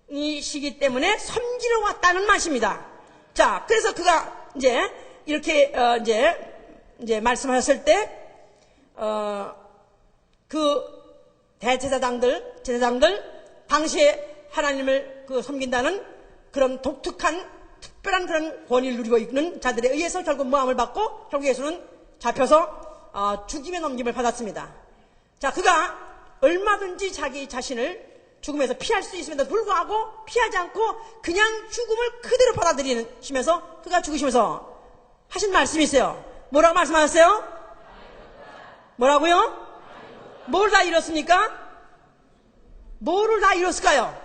분이시기 때문에 섬기러 왔다는 맛입니다. 자, 그래서 그가 이제 이렇게 이제 말씀하셨을 때 그 대제사장들 당시에 하나님을 섬긴다는 그런 특별한 그런 권위를 누리고 있는 자들에 의해서 결국 모함을 받고 결국 예수는 잡혀서 죽임의 넘김을 받았습니다. 자, 그가 얼마든지 자기 자신을 죽음에서 피할 수 있음에도 불구하고 피하지 않고 그냥 죽음을 그대로 받아들이시면서 그가 죽으시면서 하신 말씀이 있어요. 뭐라고 말씀하셨어요? 뭐라고요? 뭘 다 이뤘습니까? 뭐를 다 이뤘을까요?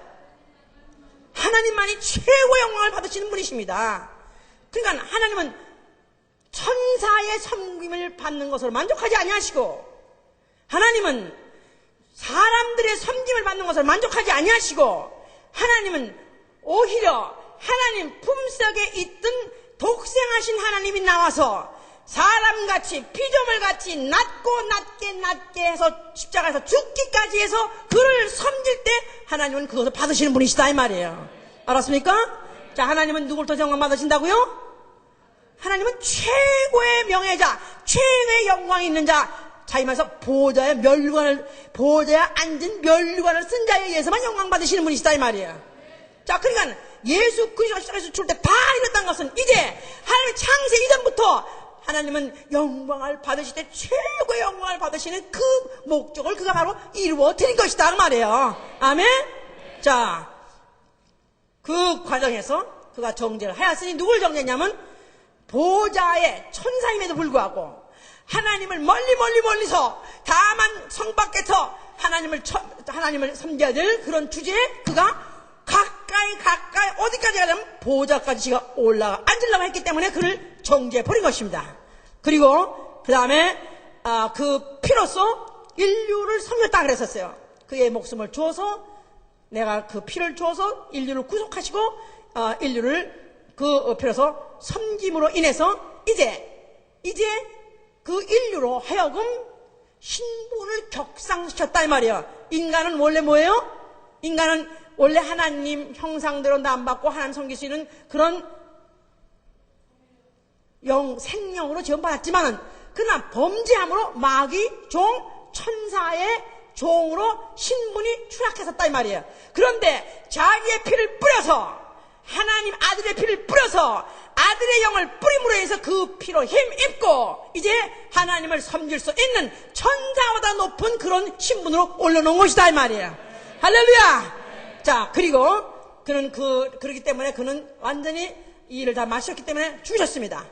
하나님만이 최고의 영광을 받으시는 분이십니다. 그러니까 하나님은 천사의 섬김을 받는 것으로 만족하지 아니하시고 하나님은 사람들의 섬김을 받는 것을 만족하지 아니하시고 하나님은 오히려 하나님 품속에 있던 독생하신 하나님이 나와서 사람같이 피조물같이 낮게 해서 십자가에서 죽기까지 해서 그를 섬길 때 하나님은 그것을 받으시는 분이시다 이 말이에요. 알았습니까? 자, 하나님은 누굴 더 영광 받으신다고요? 하나님은 최고의 명예자, 최고의 영광이 있는 자, 자기면서 보호자에 앉은 면류관을 쓴 자에 의해서만 영광 받으시는 분이시다 이 말이에요. 자, 그러니까 예수 그리스도가 십자가에서 죽을 때 다 이뤘다는 것은 이제 하나님의 창세 이전부터 하나님은 영광을 받으실 때 최고의 영광을 받으시는 그 목적을 그가 바로 이루어 드린 것이다 그 말이에요. 아멘. 자, 그 과정에서 그가 정죄를 하였으니 누굴 정죄했냐면 보호자의 천사임에도 불구하고 하나님을 멀리서 다만 성 밖에서 하나님을 섬겨야 될 그런 주제에 그가 가까이 어디까지 가냐면 보호자까지 지가 앉으려고 했기 때문에 그를 정죄해 버린 것입니다. 그리고 그 다음에 그 피로써 인류를 섬겼다 그랬었어요. 그의 목숨을 주어서 내가 그 피를 주어서 인류를 구속하시고 인류를 그 피로써 섬김으로 인해서 이제 그 인류로 하여금 신분을 격상시켰다 이 말이에요. 인간은 원래 뭐예요? 인간은 원래 하나님 형상대로 남받고 하나님 섬길 수 있는 그런 생명으로 지원받았지만은 그러나 범죄함으로 마귀 종 천사의 종으로 신분이 추락했었다 이 말이에요. 그런데 자기의 피를 뿌려서 하나님 아들의 피를 뿌려서 아들의 영을 뿌림으로 해서 그 피로 힘입고 이제 하나님을 섬길 수 있는 천사보다 높은 그런 신분으로 올려놓은 것이다 이 말이에요. 할렐루야. 자, 그리고 그는 그렇기 때문에 그는 완전히 이 일을 다 마셨기 때문에 죽으셨습니다.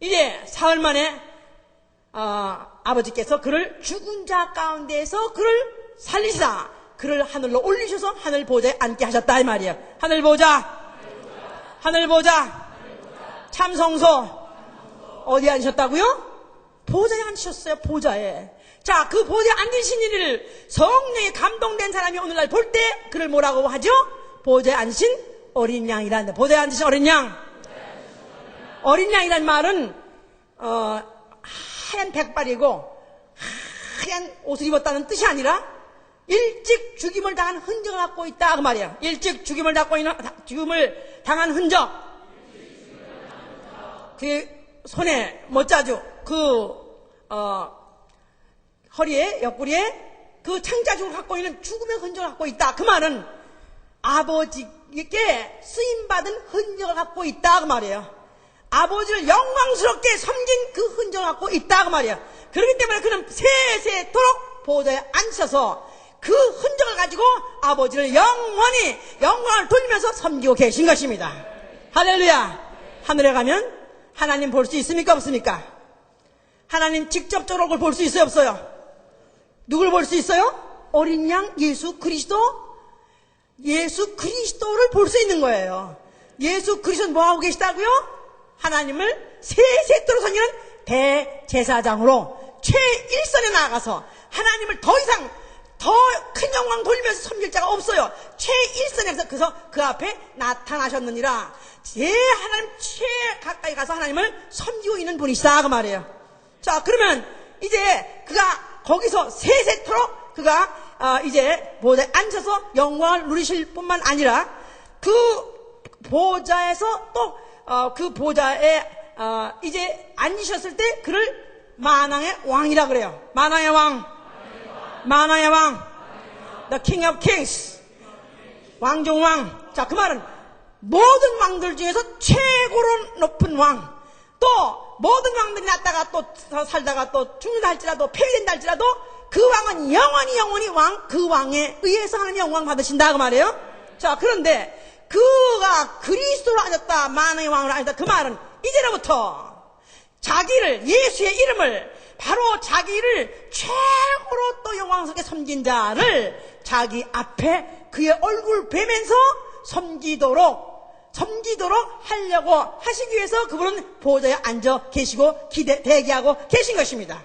이제 사흘 만에 아버지께서 그를 죽은 자 가운데에서 그를 살리시다 그를 하늘로 올리셔서 하늘 보좌에 앉게 하셨다 이 말이에요. 하늘 보좌 참성소 어디에 앉으셨다고요? 보좌에 앉으셨어요. 보좌에. 자, 그 보좌에 앉으신 이를 성령에 감동된 사람이 오늘날 볼 때 그를 뭐라고 하죠? 보좌에 앉으신 어린 양이란다. 보좌에 앉으신 어린 양. 어린 양이란 말은 하얀 백발이고 하얀 옷을 입었다는 뜻이 아니라 일찍 죽임을 당한 흔적을 갖고 있다 그 말이야. 일찍 죽임을 당한 흔적. 그 손에 못자주 허리에 옆구리에 그 창자죽을 갖고 있는 죽음의 흔적을 갖고 있다. 그 말은 아버지께 쓰임받은 흔적을 갖고 있다 그 말이에요. 아버지를 영광스럽게 섬긴 그 흔적을 갖고 있다 그 말이에요. 그렇기 때문에 그는 세세토록 보좌에 앉혀서 그 흔적을 가지고 아버지를 영원히 영광을 돌리면서 섬기고 계신 것입니다. 할렐루야. 하늘에 가면 하나님 볼 수 있습니까 없습니까? 하나님 직접적으로 그걸 볼 수 있어요 없어요? 누굴 볼 수 있어요? 어린 양 예수 그리스도? 예수 그리스도를 볼 수 있는 거예요. 예수 그리스도는 뭐하고 계시다고요? 하나님을 세세토록 섬기는 대제사장으로 최일선에 나아가서 하나님을 더 이상 더 큰 영광 돌리면서 섬길 자가 없어요. 최일선에서 그래서 그 앞에 나타나셨느니라. 하나님 가까이 가서 하나님을 섬기고 있는 분이시다 그 말이에요. 자, 그러면 이제 그가 거기서 세세토록 그가 이제 보좌에 앉아서 영광을 누리실 뿐만 아니라 그 보좌에서 또 그 보좌에 이제 앉으셨을 때 그를 만왕의 왕이라 그래요. 만왕의 왕, The King of Kings, 왕중왕. 자, 그 말은 모든 왕들 중에서 최고로 높은 왕. 또 모든 왕들이 났다가 또 살다가 또 죽는다 할지라도 폐위된다 할지라도 그 왕은 영원히 왕, 그 왕에 의해서 하나님 영광 받으신다 그 말이에요. 자, 그런데 그가 그리스도로 앉았다, 만왕의 왕으로 앉았다. 그 말은 이제로부터 자기를, 예수의 이름을, 바로 자기를 최고로 또 영광스럽게 섬긴 자를 자기 앞에 그의 얼굴 뵈면서 섬기도록 하려고 하시기 위해서 그분은 보좌에 앉아 계시고 대기하고 계신 것입니다.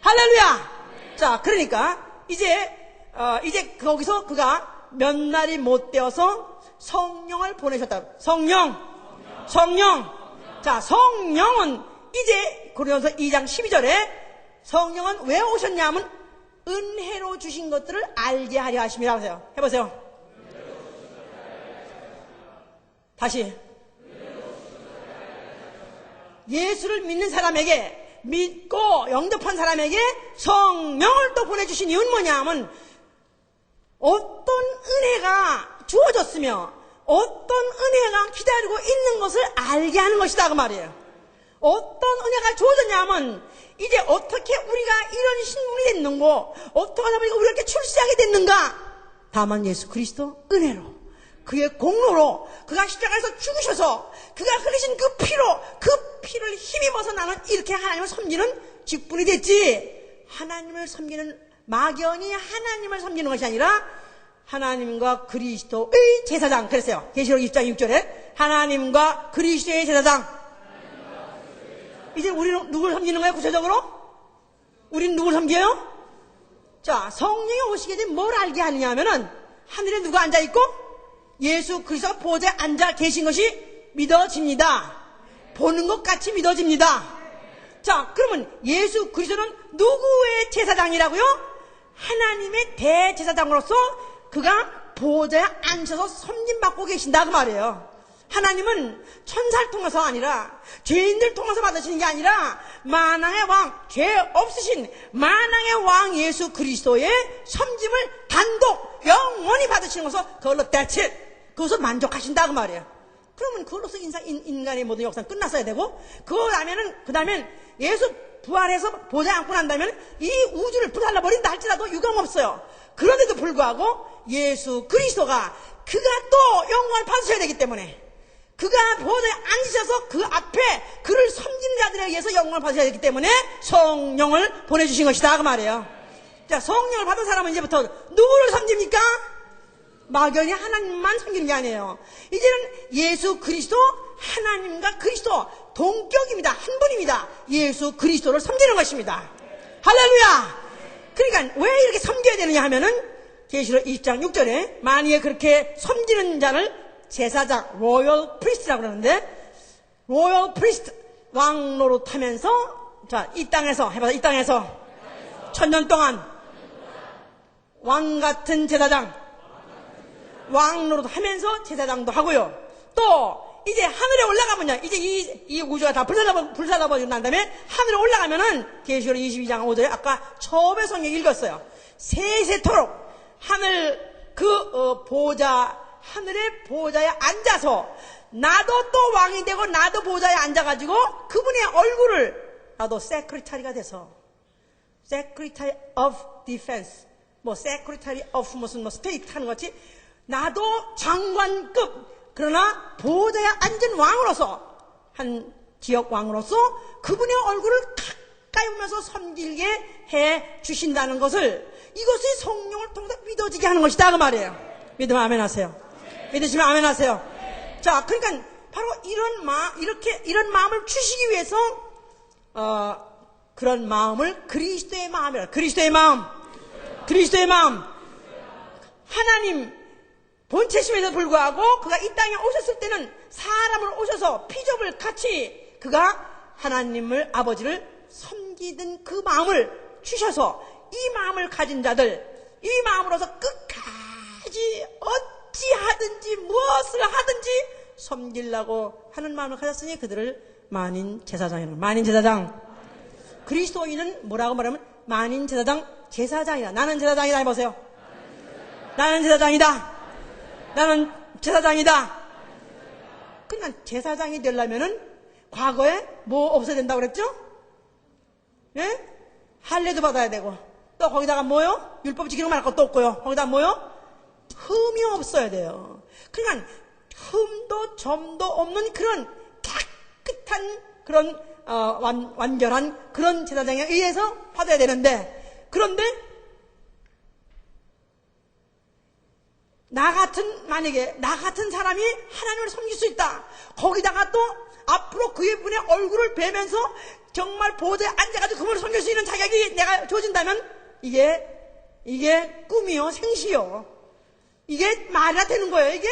할렐루야! 자, 그러니까 이제 거기서 그가 몇 날이 못 되어서 성령을 보내셨다. 성령. 자, 성령은 이제 고린도서 2장 12절에 성령은 왜 오셨냐면 은혜로 주신 것들을 알게 하려 하심이라고 하세요. 해보세요. 다시. 예수를 믿는 사람에게, 믿고 영접한 사람에게 성령을 또 보내주신 이유는 뭐냐면 어떤 은혜가 주어졌으며 어떤 은혜가 기다리고 있는 것을 알게 하는 것이다 그 말이에요. 어떤 은혜가 주어졌냐면 이제 어떻게 우리가 이런 신분이 됐는고 어떻게 하다 보니까 우리가 이렇게 출세하게 됐는가. 다만 예수 그리스도 은혜로, 그의 공로로, 그가 십자가에서 죽으셔서 그가 흘리신 그 피를 힘입어서 나는 이렇게 하나님을 섬기는 직분이 됐지. 하나님을 섬기는, 막연히 하나님을 섬기는 것이 아니라 하나님과 그리스도의 제사장. 그랬어요. 계시록 1장 6절에 하나님과 그리스도의 제사장. 이제 우리는 누굴 섬기는 거예요? 구체적으로? 우리는 누굴 섬겨요? 자, 성령이 오시게 되면 뭘 알게 하느냐 하면은 하늘에 누가 앉아있고 예수 그리스도가 보좌에 앉아 계신 것이 믿어집니다. 보는 것 같이 믿어집니다. 자, 그러면 예수 그리스도는 누구의 제사장이라고요? 하나님의 대제사장으로서 그가 보좌에 앉혀서 섬김받고 계신다 그 말이에요. 하나님은 천사를 통해서 아니라 죄인들 통해서 받으시는 게 아니라 만왕의 왕, 죄 없으신 만왕의 왕 예수 그리스도의 섬김을 단독 영원히 받으시는 것으로 그걸로 that's it. 그것을 만족하신다 그 말이에요. 그러면 그걸로서 인간의 모든 역사는 끝났어야 되고 그 다음엔 예수 부활해서 보좌에 앉고 난다면 이 우주를 불살라버린다 할지라도 유감없어요. 그런데도 불구하고 예수 그리스도가 그가 또 영광을 받으셔야 되기 때문에 그가 보좌에 앉으셔서 그 앞에 그를 섬기는 자들에 의해서 영광을 받으셔야 되기 때문에 성령을 보내주신 것이다 그 말이에요. 자, 성령을 받은 사람은 이제부터 누구를 섬깁니까? 막연히 하나님만 섬기는 게 아니에요. 이제는 예수 그리스도 하나님과 그리스도 동격입니다. 한 분입니다. 예수 그리스도를 섬기는 것입니다. 할렐루야. 그러니까 왜 이렇게 섬겨야 되느냐 하면은 계시록 20장 6절에 만약에 그렇게 섬기는 자를 제사장 로열 프리스트라고 그러는데 로열 프리스트 왕 노릇하면서 자, 이 땅에서 해봐서 이 땅에서 천년 동안 왕 같은 제사장 왕 노릇하면서 제사장도 하고요. 또 이제 하늘에 올라가면요. 이제 이 우주가 다 불살라버리고 난 다음에 하늘에 올라가면은 계시록 22장 5절에 아까 처음에 성경 읽었어요. 세세토록 하늘 하늘의 보좌에 앉아서 나도 또 왕이 되고 나도 보좌에 앉아가지고 그분의 얼굴을 나도 세크리타리가 돼서 Secretary of Defense Secretary of 무슨 스테이트 하는 것이 나도 장관급 그러나 보좌에 앉은 왕으로서 한 지역 왕으로서 그분의 얼굴을 가까이 보면서 섬기게 해 주신다는 것을 이것이 성령을 통해서 믿어지게 하는 것이다 그 말이에요. 믿으면 아멘 하세요. 믿으시면 아멘 하세요. 자, 그러니까 바로 이런 마음을 주시기 위해서 그런 마음을 그리스도의 마음이라 그리스도의 마음 하나님 본체심에도 불구하고 그가 이 땅에 오셨을 때는 사람으로 오셔서 피조물 같이 그가 하나님을 아버지를 섬기던 그 마음을 주셔서 이 마음을 가진 자들 이 마음으로서 끝까지 어찌하든지 무엇을 하든지 섬기려고 하는 마음을 가졌으니 그들을 만인 제사장이라고. 만인 제사장. 그리스도인은 뭐라고 말하면 만인 제사장이다. 나는 제사장이다 해보세요. 나는 제사장이다. 나는 제사장이다. 그러니까 제사장이 되려면은 과거에 뭐 없어야 된다고 그랬죠? 예? 할례도 받아야 되고 또 거기다가 뭐요? 율법 지키는 거 말할 것도 없고요. 거기다 뭐요? 흠이 없어야 돼요. 그러니까 흠도 점도 없는 그런 깨끗한 그런 완결한 그런 제사장에 의해서 받아야 되는데 그런데 만약에 나 같은 사람이 하나님을 섬길 수 있다. 거기다가 또 앞으로 그분의 얼굴을 뵈면서 정말 보좌에 앉아가지고 그분을 섬길 수 있는 자격이 내가 주어진다면 이게 꿈이요, 생시요. 이게 말이 안 되는 거예요, 이게?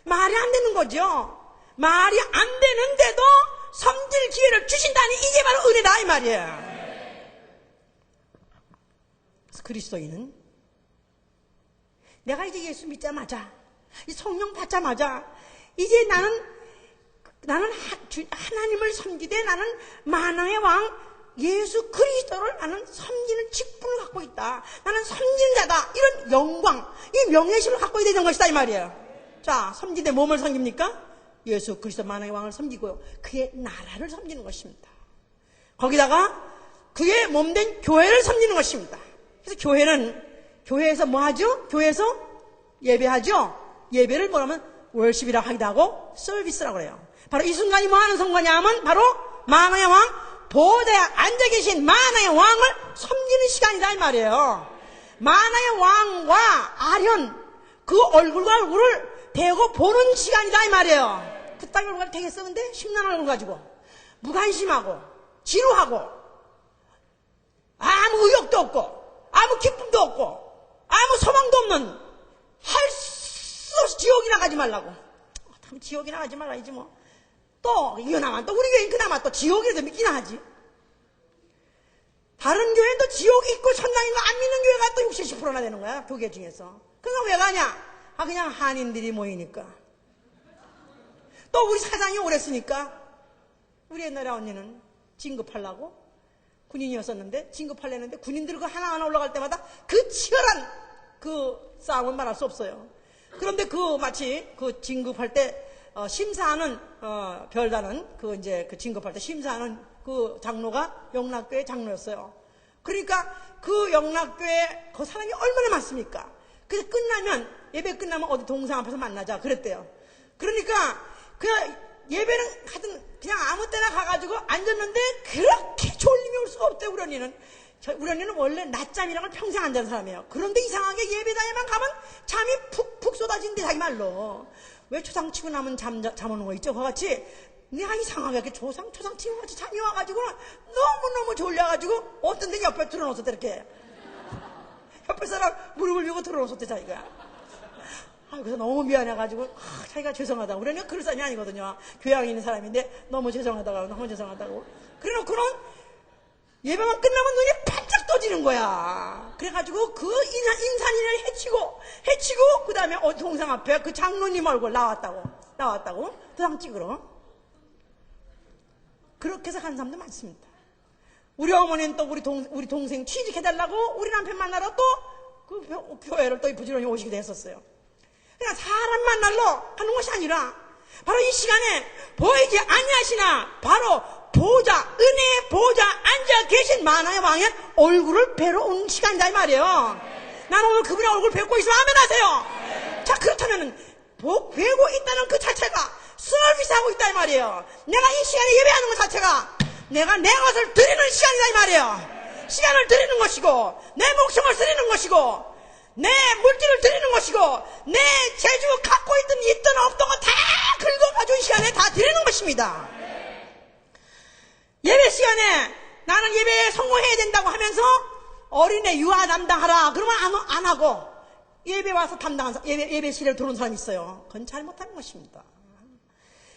말이 안 되는 거죠. 말이 안 되는데도 섬길 기회를 주신다니 이게 바로 은혜다, 이 말이에요. 그래서 그리스도인은 내가 이제 예수 믿자마자, 이 성령 받자마자, 이제 나는 하나님을 섬기되 나는 만왕의 왕 예수 그리스도를 나는 섬기는 직분을 갖고 있다. 나는 섬기는 자다. 이런 영광, 이 명예심을 갖고 있어야 되는 것이다 이 말이에요. 자, 섬기되 몸을 섬깁니까? 예수 그리스도 만왕의 왕을 섬기고요. 그의 나라를 섬기는 것입니다. 거기다가 그의 몸된 교회를 섬기는 것입니다. 그래서 교회에서 뭐 하죠? 교회에서 예배하죠? 예배를 뭐라면 월십이라고 하기도 하고 서비스라고 그래요. 바로 이 순간이 뭐 하는 순간이냐 하면 바로 만왕의 왕 보좌에 앉아 계신 만왕의 왕을 섬기는 시간이다 이 말이에요. 만왕의 왕과 아련 그 얼굴과 얼굴을 대고 보는 시간이다 이 말이에요. 그 땅의 얼굴 되겠어? 근데 심란한 얼굴 가지고 무관심하고 지루하고 아무 의욕도 없고 아무 기쁨도 없고 아무 소망도 없는 할 수 없이 지옥이나 가지 말라고. 지옥이나 가지 말아야지 뭐. 또 이거 나만 또 우리 교인 그나마 또 지옥이라도 믿기나 하지. 다른 교회도 지옥이 있고 천당인 거 안 믿는 교회가 또 60, 70%나 되는 거야, 교계 중에서. 그러니까 왜 가냐? 그냥 한인들이 모이니까. 또 우리 사장이 오랬으니까. 우리 옛날에 언니는 진급하려고 군인이었었는데, 진급하려는데 군인들 그 하나하나 올라갈 때마다 그 치열한 그 싸움은 말할 수 없어요. 그런데 마치 그 진급할 때 심사하는 별다는 그 진급할 때 심사하는 그 장로가 영락교회 장로였어요. 그러니까 그 영락교회 그 사람이 얼마나 많습니까? 그래서 예배 끝나면 어디 동상 앞에서 만나자 그랬대요. 그러니까 그 예배는 하여튼 그냥 아무 때나 가가지고 앉았는데 그렇게 졸림이 올 수가 없대요. 우리 언니는 원래 낮잠이라는 걸 평생 안 자는 사람이에요. 그런데 이상하게 예배당에만 가면 잠이 푹푹 쏟아진대, 자기 말로. 왜 초상 치고 나면 잠 오는 거 있죠? 그같이 내가 이상하게 이렇게 초상 치고 같이 잠이 와가지고 너무너무 졸려가지고 어떤 데 옆에 들어놓았었대, 이렇게. 옆에 사람 무릎을 비고 들어놓았었대, 자기가. 그래서 너무 미안해가지고 자기가 죄송하다고. 우리 언니가 그럴 사람이 아니거든요. 교양이 있는 사람인데 너무 죄송하다고. 그래놓고는 예배만 끝나면 눈이 반짝 떠지는 거야. 그래가지고 그 인산인을 해치고 그 다음에 동상 앞에 그 장로님 얼굴 나왔다고 도장 찍으러. 그렇게 해서 간 사람도 많습니다. 우리 어머니는 또 우리 동생 취직해달라고 우리 남편 만나러 또 그 교회를 또 부지런히 오시기도 했었어요. 그러니까 사람 만나러 가는 것이 아니라 바로 이 시간에 보이지 아니하시나 바로 은혜의 보좌 앉아 계신 만화의 왕의 얼굴을 뵈러 온 시간이다, 이 말이에요. 나는 오늘 그분의 얼굴 뵙고 있으면 아멘 하세요. 자, 그렇다면 뵈고 있다는 그 자체가 서비스하고 있다, 이 말이에요. 내가 이 시간에 예배하는 것 자체가 내가 내 것을 드리는 시간이다, 이 말이에요. 시간을 드리는 것이고 내 목숨을 드리는 것이고 내 물질을 드리는 것이고 내 재주 갖고 있든 없던 거 다 긁어가지고 이 시간에 다 드리는 것입니다. 예배 시간에 나는 예배에 성공해야 된다고 하면서 어린애 유아 담당하라 그러면 안 하고 예배 와서 예배실에 들어온 사람이 있어요. 그건 잘못하는 것입니다.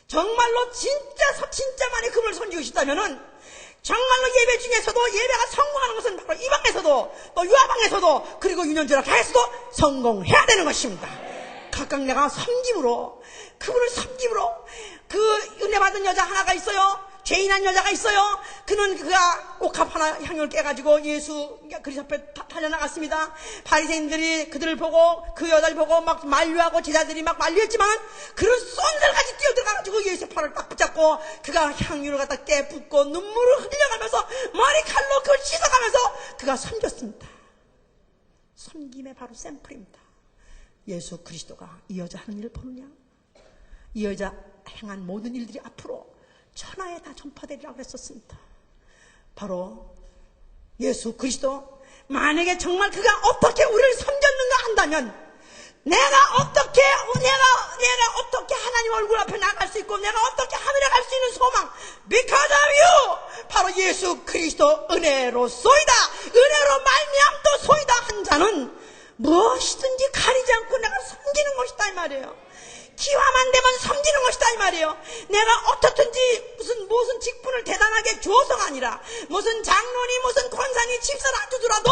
정말로 진짜 많이 금을 손지고 싶다면은 정말로 예배 중에서도 예배가 성공하는 것은 바로 이 방에서도 또 유아방에서도 그리고 유년지락에서도 성공해야 되는 것입니다. 각각 내가 섬김으로 그분을 섬김으로 그 은혜 받은 여자 하나가 있어요. 죄인한 여자가 있어요. 그가 옥합 하나 향유를 깨가지고 예수 그리스도 앞에 달려나갔습니다. 바리새인들이 그들을 보고 그 여자를 보고 막 만류하고 제자들이 막 만류했지만 그런 쏜살까지 뛰어들어가가지고 예수의 팔을 딱 붙잡고 그가 향유를 갖다 깨붓고 눈물을 흘려가면서 머리칼로 그걸 씻어가면서 그가 섬겼습니다. 섬김의 바로 샘플입니다. 예수 그리스도가 이 여자 하는 일을 보느냐? 이 여자 행한 모든 일들이 앞으로 천하에 다 전파되리라고 그랬었습니다. 바로 예수 그리스도 만약에 정말 그가 어떻게 우리를 섬겼는가 한다면 내가 어떻게 하나님 얼굴 앞에 나갈 수 있고 내가 어떻게 하늘에 갈 수 있는 소망 because of you 바로 예수 그리스도 은혜로소이다. 은혜로 말미암도소이다 한 자는 무엇이든지 가리지 않고 내가 섬기는 것이다 이 말이에요. 기화만 되면 섬기는 것이다 이 말이에요. 내가 어떻든지 무슨 직분을 대단하게 주어서가 아니라 무슨 장로니 무슨 권사니 집사를 안 주더라도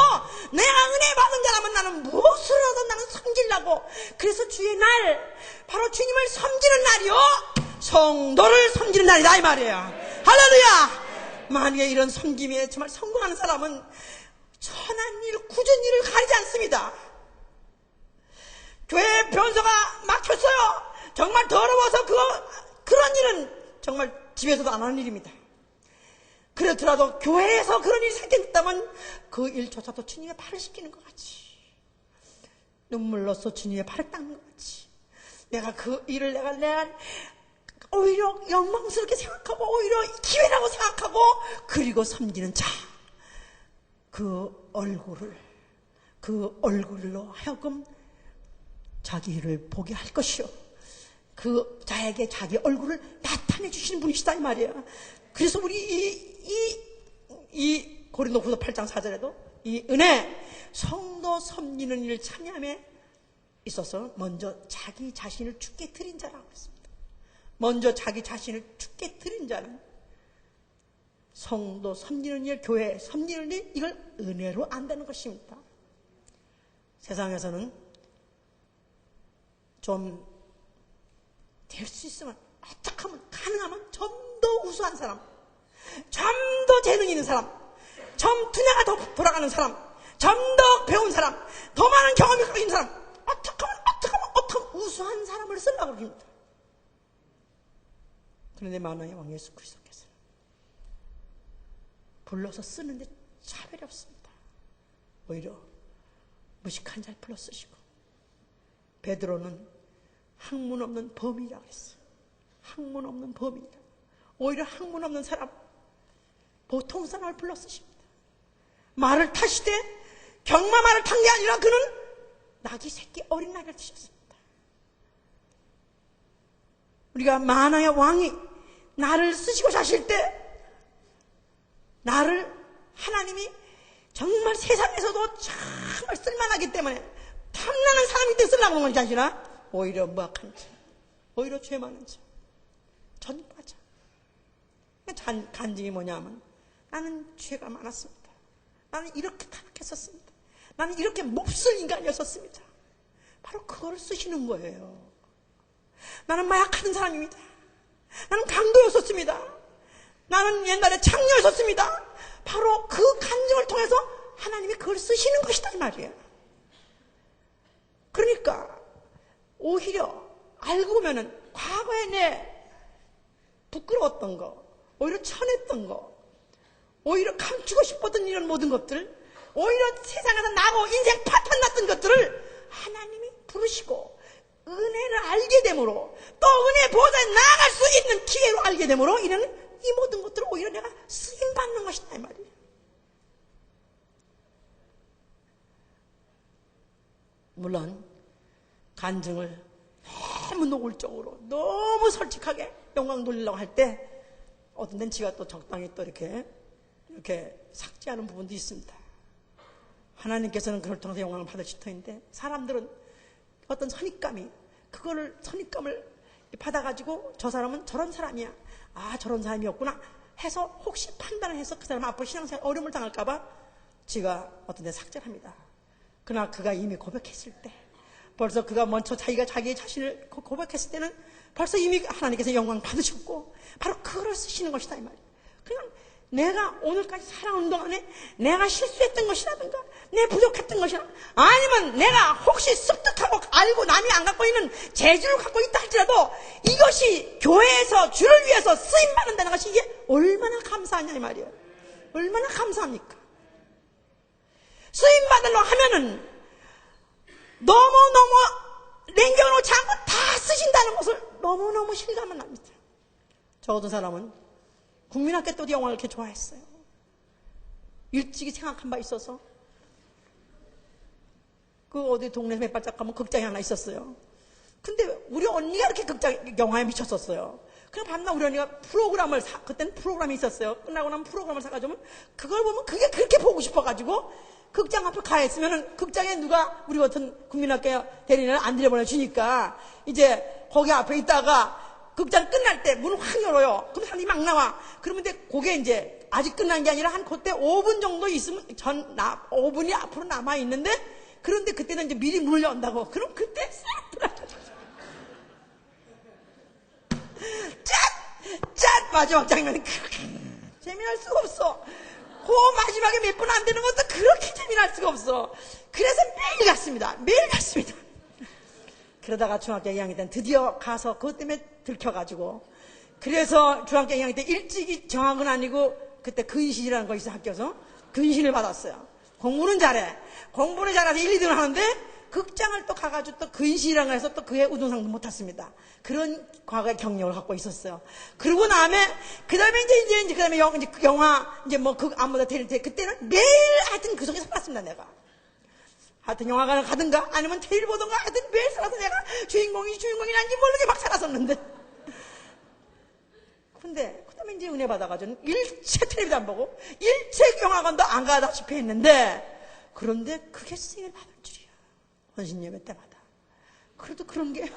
내가 은혜 받은 자라면 나는 무엇으로든 나는 섬기려고. 그래서 주의 날 바로 주님을 섬기는 날이요 성도를 섬기는 날이다 이 말이에요. 할렐루야. 만약에 이런 섬김에 정말 성공하는 사람은 천한 일 굳은 일을 가리지 않습니다. 교회 변소가 막혔어요. 정말 더러워서 그런 일은 정말 집에서도 안 하는 일입니다. 그렇더라도 교회에서 그런 일이 생겼다면 그 일조차도 주님의 발을 씻기는 것 같이 눈물로써 주님의 발을 닦는 것 같이 내가 그 일을 내가 오히려 영광스럽게 생각하고 오히려 기회라고 생각하고 그리고 섬기는 자 그 얼굴로 하여금 자기를 보게 할 것이요 그 자에게 자기 얼굴을 나타내 주시는 분이시다 이 말이에요. 그래서 우리 이 고린도후서 8장 4절에도 이 은혜 성도 섬기는 일을 참여함에 있어서 먼저 자기 자신을 주께 드린 자라고 했습니다. 먼저 자기 자신을 주께 드린 자는 성도 섬기는 일, 교회 섬기는 일, 이걸 은혜로 안다는 것입니다. 세상에서는 좀 될 수 있으면, 어떻게 하면, 가능하면 좀 더 우수한 사람, 좀 더 재능 있는 사람, 좀 두뇌가 더 돌아가는 사람, 좀 더 배운 사람, 더 많은 경험이 가진 사람, 어떻게 하면 우수한 사람을 쓰려고 그럽니다. 그런데 만왕의 왕 예수 그리스도께서는 불러서 쓰는데 차별이 없습니다. 오히려 무식한 자를 불러 쓰시고, 베드로는 학문 없는 범인이라고 했어요. 학문 없는 범인이다. 오히려 학문 없는 사람, 보통 사람을 불러 쓰십니다. 말을 타시되 경마 말을 탄 게 아니라 그는 낙이 새끼 어린 낙을 드셨습니다. 우리가 만왕의 왕이 나를 쓰시고자 하실 때, 나를 하나님이 정말 세상에서도 정말 쓸만하기 때문에 탐나는 사람이 때 쓰려고 하는 것이 아니라 오히려 무악한 자, 오히려 죄 많은 자, 전과자. 간증이 뭐냐면, 나는 죄가 많았습니다. 나는 이렇게 타락했었습니다. 나는 이렇게 몹쓸 인간이었었습니다. 바로 그걸 쓰시는 거예요. 나는 마약하는 사람입니다. 나는 강도였었습니다. 나는 옛날에 창녀였었습니다. 바로 그 간증을 통해서 하나님이 그걸 쓰시는 것이다 이 말이에요. 그러니까 오히려 알고 보면은 과거에 내 부끄러웠던 거, 오히려 천했던 거, 오히려 감추고 싶었던 이런 모든 것들, 오히려 세상에서 나고 인생 파탄 났던 것들을 하나님이 부르시고 은혜를 알게 되므로, 또 은혜 보호자에 나아갈 수 있는 기회로 알게 되므로, 이런 이 모든 것들을 오히려 내가 쓰임받는 것이다 이 말이에요. 물론 간증을 너무 노골적으로, 너무 솔직하게 영광 돌리려고 할 때 어떤 데는 지가 또 적당히 또 이렇게 삭제하는 부분도 있습니다. 하나님께서는 그걸 통해서 영광을 받으실 터인데, 사람들은 어떤 선입감을 받아가지고 저 사람은 저런 사람이야, 아 저런 사람이었구나 해서 혹시 판단을 해서 그 사람 앞으로 신앙생활 어려움을 당할까봐 지가 어떤 데 삭제를 합니다. 그러나 그가 이미 고백했을 때, 벌써 그가 먼저 자기의 자신을 고백했을 때는 벌써 이미 하나님께서 영광 받으셨고, 바로 그걸 쓰시는 것이다 이 말이에요. 그냥 내가 오늘까지 살아온 동안에 내가 실수했던 것이라든가 내 부족했던 것이라, 아니면 내가 혹시 습득하고 알고 남이 안 갖고 있는 재주를 갖고 있다 할지라도 이것이 교회에서 주를 위해서 쓰임받는다는 것이 이게 얼마나 감사하냐 이 말이에요. 얼마나 감사합니까? 쓰임받으려고 하면은 너무너무 남겨놓지 않고 다 쓰신다는 것을 너무너무 실감을 납니다. 저 어떤 사람은 국민학교 때도 영화를 이렇게 좋아했어요. 일찍이 생각한 바 있어서 그 어디 동네에서 몇 발짝 가면 극장이 하나 있었어요. 근데 우리 언니가 이렇게 영화에 미쳤었어요. 그냥 밤낮 우리 언니가 그때는 프로그램이 있었어요. 끝나고 나면 프로그램을 사가지고 그걸 보면 그게 그렇게 보고 싶어가지고 극장 앞에 가 있으면은 극장에 누가 우리 같은 국민학교 대리인을 안 들여보내주니까 이제 거기 앞에 있다가 극장 끝날 때 문을 확 열어요. 그럼 사람들이 막 나와. 그러면 그게 이제 아직 끝난 게 아니라 한 그때 5분 정도 있으면 5분이 앞으로 남아 있는데, 그런데 그때는 이제 미리 문을 연다고. 그럼 그때 싹 들어가죠. 짠! 마지막 장면이 그렇게 재미날 수가 없어. 그 마지막에 몇 분 안 되는 것도 그렇게 재미날 수가 없어. 그래서 매일 갔습니다. 그러다가 중학교 2학년 때는 드디어 가서 그것 때문에 들켜가지고, 그래서 중학교 2학년 때 일찍이 정학은 아니고 그때 근신이라는 거 있어, 학교에서 근신을 받았어요. 공부는 잘해. 공부는 잘해서 1, 2등을 하는데 극장을 또 가가지고 또 근신이라는 거 해서 또 그해 우등상도 못 탔습니다. 그런 과거의 경력을 갖고 있었어요. 그러고 그 다음에 이제 그다음에 영화 이제 뭐 아무나 데릴 때 그때는 매일 하여튼 그 속에서 봤습니다. 내가 하여튼 영화관을 가든가 아니면 테일 보든가 하여튼 매일 살아서 내가 주인공인지 모르게 막 살았었는데, 근데 그 다음에 이제 은혜 받아가지고 일체 텔레비도 안 보고 일체 영화관도 안 가다시피 했는데, 그런데 그게 쓰임을 받을 줄이야. 헌신 예배 때마다. 그래도 그런 게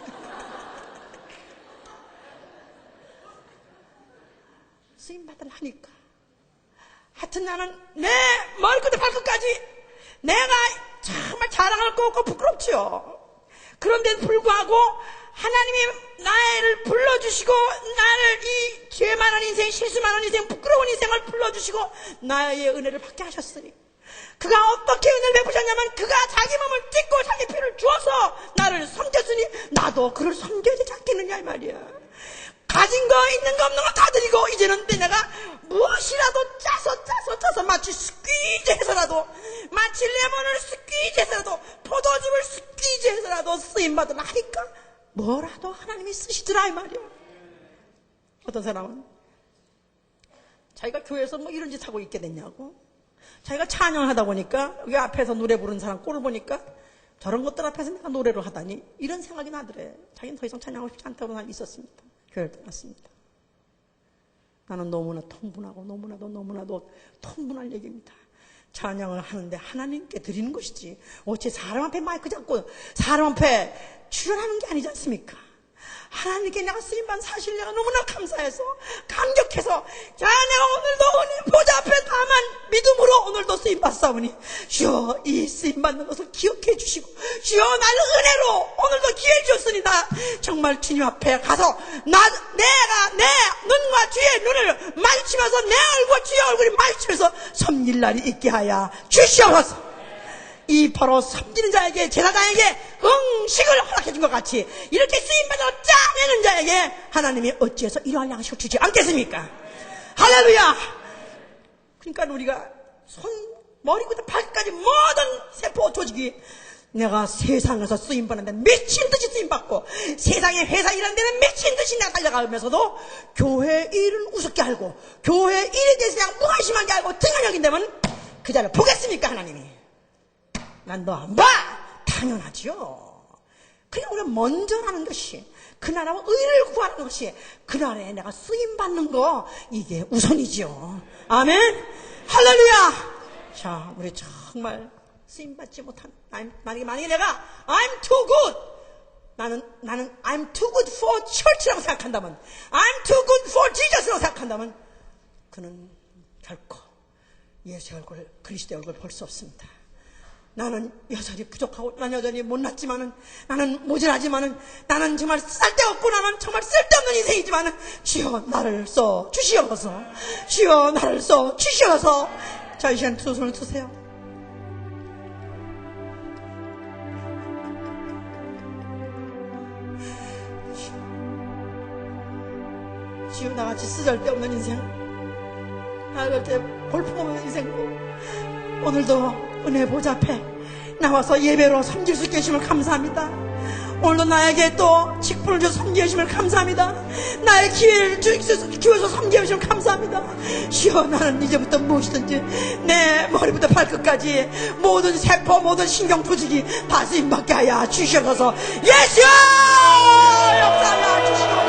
쓰임 받으려 하니까 하여튼 나는 내 머리끝에 발끝까지 내가 정말 자랑할 거 없고 부끄럽지요. 그런데도 불구하고 하나님이 나를 불러주시고 나를 이 죄 많은 인생, 실수 많은 인생, 부끄러운 인생을 불러주시고 나의 은혜를 받게 하셨으니, 그가 어떻게 은혜를 베푸셨냐면 그가 자기 몸을 찢고 자기 피를 주어서 나를 섬겼으니 나도 그를 섬겨야 되지 않겠느냐 이 말이야. 가진 거 있는 거 없는 거 다 드리고 이제는 내가 무엇이라도 짜서 마치 스퀴즈 해서라도, 마치 레몬을 스퀴즈 해서라도, 포도즙을 스퀴즈 해서라도 쓰임받으라 하니까 뭐라도 하나님이 쓰시더라 이 말이야. 어떤 사람은 자기가 교회에서 뭐 이런 짓 하고 있게 됐냐고, 자기가 찬양을 하다 보니까 여기 앞에서 노래 부르는 사람 꼴을 보니까 저런 것들 앞에서 내가 노래를 하다니 이런 생각이 나더래. 자기는 더 이상 찬양하고 싶지 않다고 사람이 있었습니다. 교회를 떠났습니다. 나는 너무나 통분하고 너무나도 통분할 얘기입니다. 찬양을 하는데 하나님께 드리는 것이지 어째 사람 앞에 마이크 잡고 사람 앞에 출연하는 게 아니지 않습니까? 하나님께 내가 쓰임받은 사실 내가 너무나 감사해서 감격해서, 자 내가 오늘도 은혜 보좌 앞에 다만 믿음으로 오늘도 쓰임받사오니 주여 이 쓰임받는 것을 기억해 주시고 주여 나를 은혜로 오늘도 기회 주셨으니 나 정말 주님 앞에 가서 내가 내 눈과 주의 눈을 마주치면서 내 얼굴과 주의 얼굴이 마주치면서 섬길 날이 있게 하여 주시옵소서. 이 바로 섬기는 자에게, 제사장에게 음식을 허락해 준 것 같이 이렇게 쓰임받아 짜내는 자에게 하나님이 어찌해서 이러한 양식을 주지 않겠습니까? 할렐루야. 그러니까 우리가 머리부터 발끝까지 모든 세포 조직이 내가 세상에서 쓰임받는데 미친듯이 쓰임받고 세상에 회사 일하는 데는 미친듯이 내가 달려가면서도 교회 일은 우습게 알고 교회 일에 대해서 그냥 무관심하게 알고 등한여긴다면 그 자를 보겠습니까 하나님이? 난 너 안 봐! 당연하지요. 그냥 우리가 먼저 하는 것이, 그 나라와 의를 구하는 것이, 그 나라에 내가 쓰임받는 거, 이게 우선이지요. 아멘? 할렐루야! 자, 우리 정말 쓰임받지 못한, 만약에 내가 I'm too good, 나는 I'm too good for church라고 생각한다면, I'm too good for Jesus라고 생각한다면 그는 결코 예수의 얼굴, 그리스도의 얼굴을 볼 수 없습니다. 나는 여전히 부족하고, 나는 여전히 못났지만은, 나는 모자라지만은, 나는 정말 쓸데없고, 나는 정말 쓸데없는 인생이지만은, 주여 나를 써 주시옵소서. 주여 나를 써 주시옵소서. 자, 이 시간 두 손을 드세요. 주여 나같이 쓰잘데없는 인생, 나같이 볼품없는 인생도 오늘도 은혜 보좌 앞에 나와서 예배로 섬길 수 있게 해주심을 감사합니다. 오늘도 나에게 또 직분을 주셔서 섬겨 주심을 감사합니다. 나의 기회를 주셔서 섬겨 주심을 감사합니다. 주여 나는 이제부터 무엇이든지 내 머리부터 발끝까지 모든 세포 모든 신경 조직이 다 쓰임받게 하여 주시옵소서. 예수 역사하여 주시옵소서.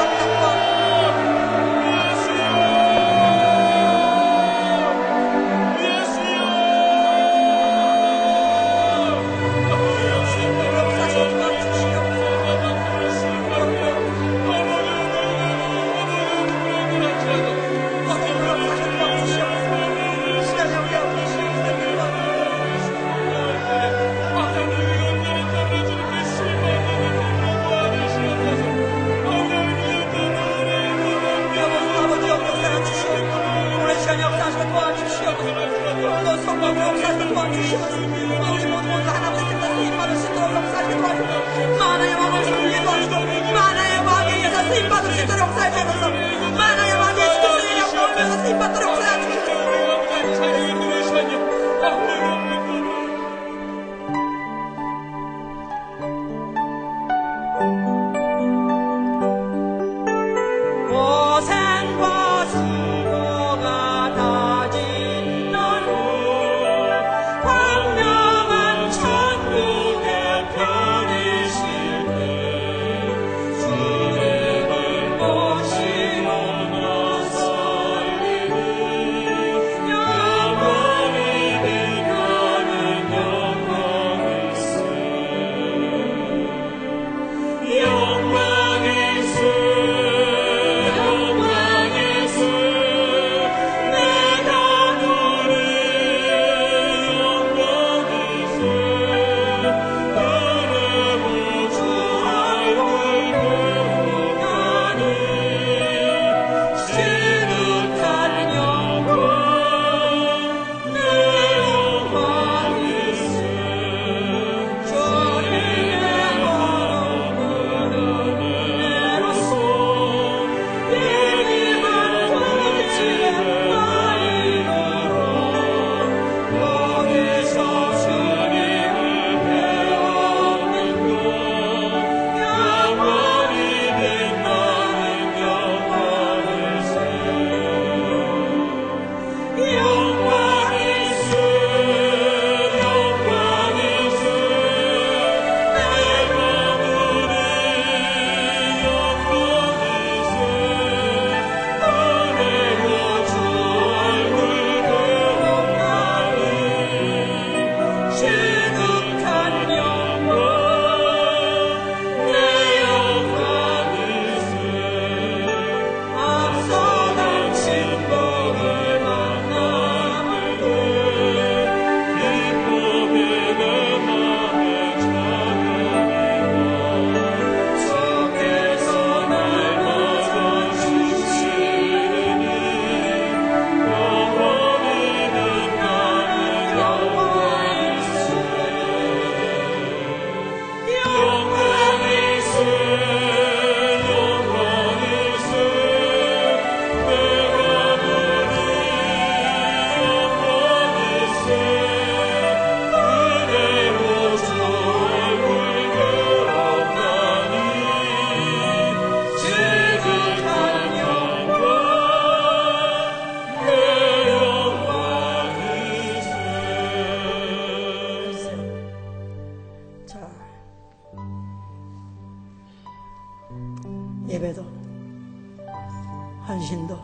당신도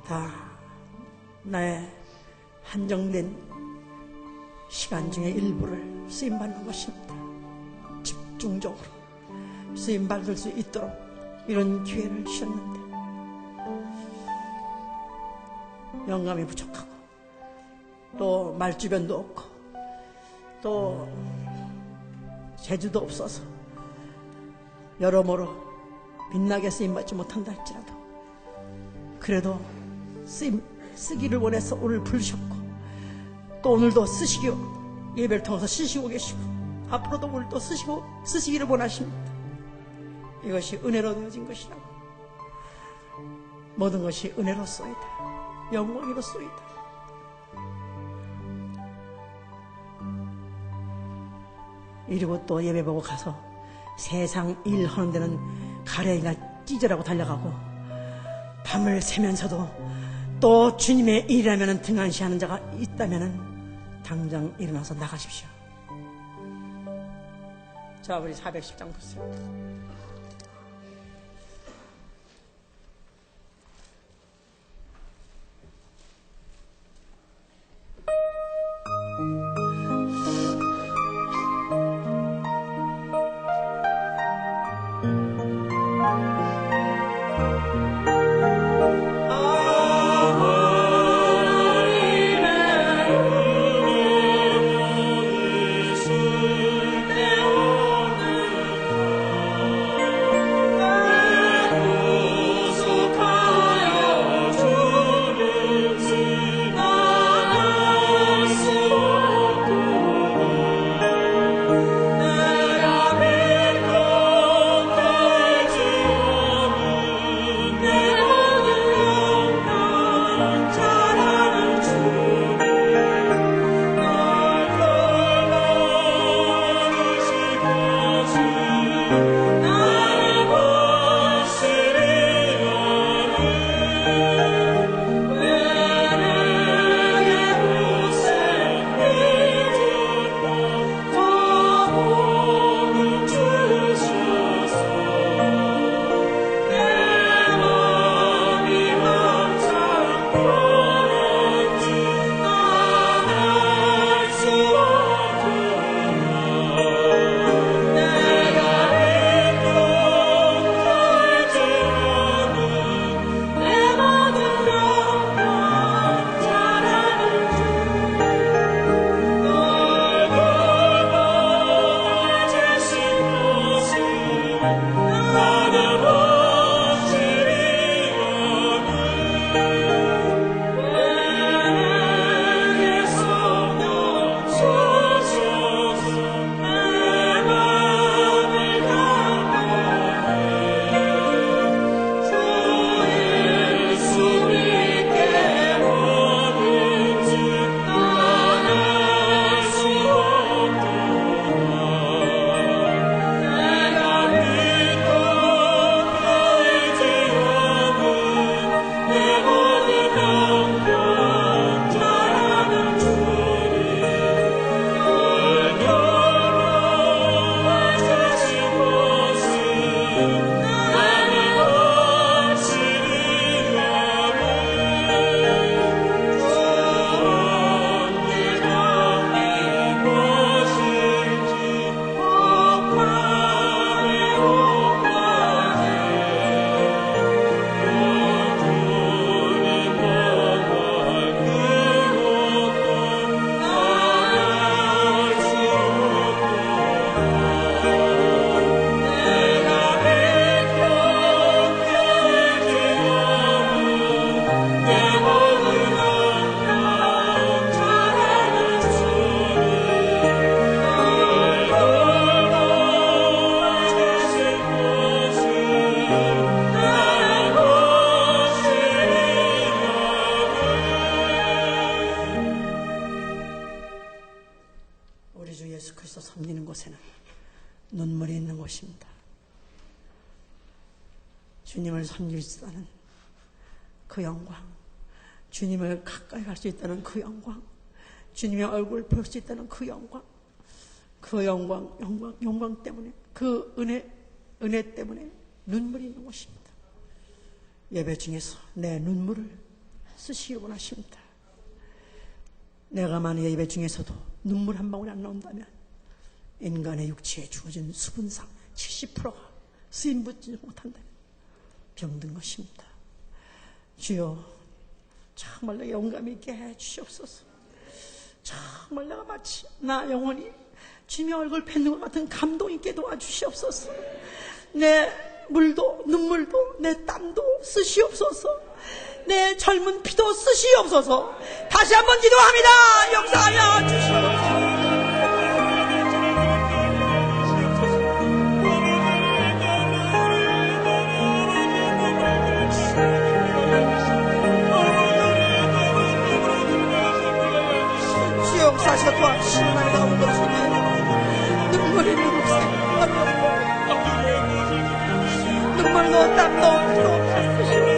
다 나의 한정된 시간 중에 일부를 쓰임받는 것입니다. 집중적으로 쓰임받을 수 있도록 이런 기회를 주셨는데 영감이 부족하고 또 말주변도 없고 또 재주도 없어서 여러모로 빛나게 쓰임받지 못한다 할지라도 그래도 쓰기를 원해서 오늘 부르셨고 또 오늘도 쓰시기로 예배를 통해서 쓰시고 계시고 앞으로도 오늘 또 쓰시기를 원하십니다. 이것이 은혜로 되어진 것이라고. 모든 것이 은혜로소이다. 영광이로소이다. 이러고 또 예배 보고 가서 세상 일하는 데는 가래이나 찢으라고 달려가고 밤을 새면서도 또 주님의 일이라면 등한시하는 자가 있다면 당장 일어나서 나가십시오. 자, 우리 410장 보세요. 눈물이 있는 곳입니다. 주님을 섬길 수 있다는 그 영광, 주님을 가까이 갈 수 있다는 그 영광, 주님의 얼굴을 볼 수 있다는 그 영광, 그 영광 때문에, 그 은혜 때문에 눈물이 있는 곳입니다. 예배 중에서 내 눈물을 쓰시기 원하십니다. 내가 만약 예배 중에서도 눈물 한 방울이 안 나온다면 인간의 육체에 주어진 수분상 70%가 쓰임받지 못한다면 병든 것입니다. 주여, 정말 내게 영감이 있게 해주시옵소서. 정말 내가 마치 나 영혼이 주님의 얼굴 뵙는 것 같은 감동 있게 도와주시옵소서. 내 물도 눈물도 내 땀도 쓰시옵소서. 내 젊은 피도 쓰시옵소서. 다시 한번 기도합니다. 역사하여 주시옵소서. 역사하셔 도와주시오. 나이가 온 것이네. 눈물이 눈물새 눈물로 땀도 피도 다 쓰시오.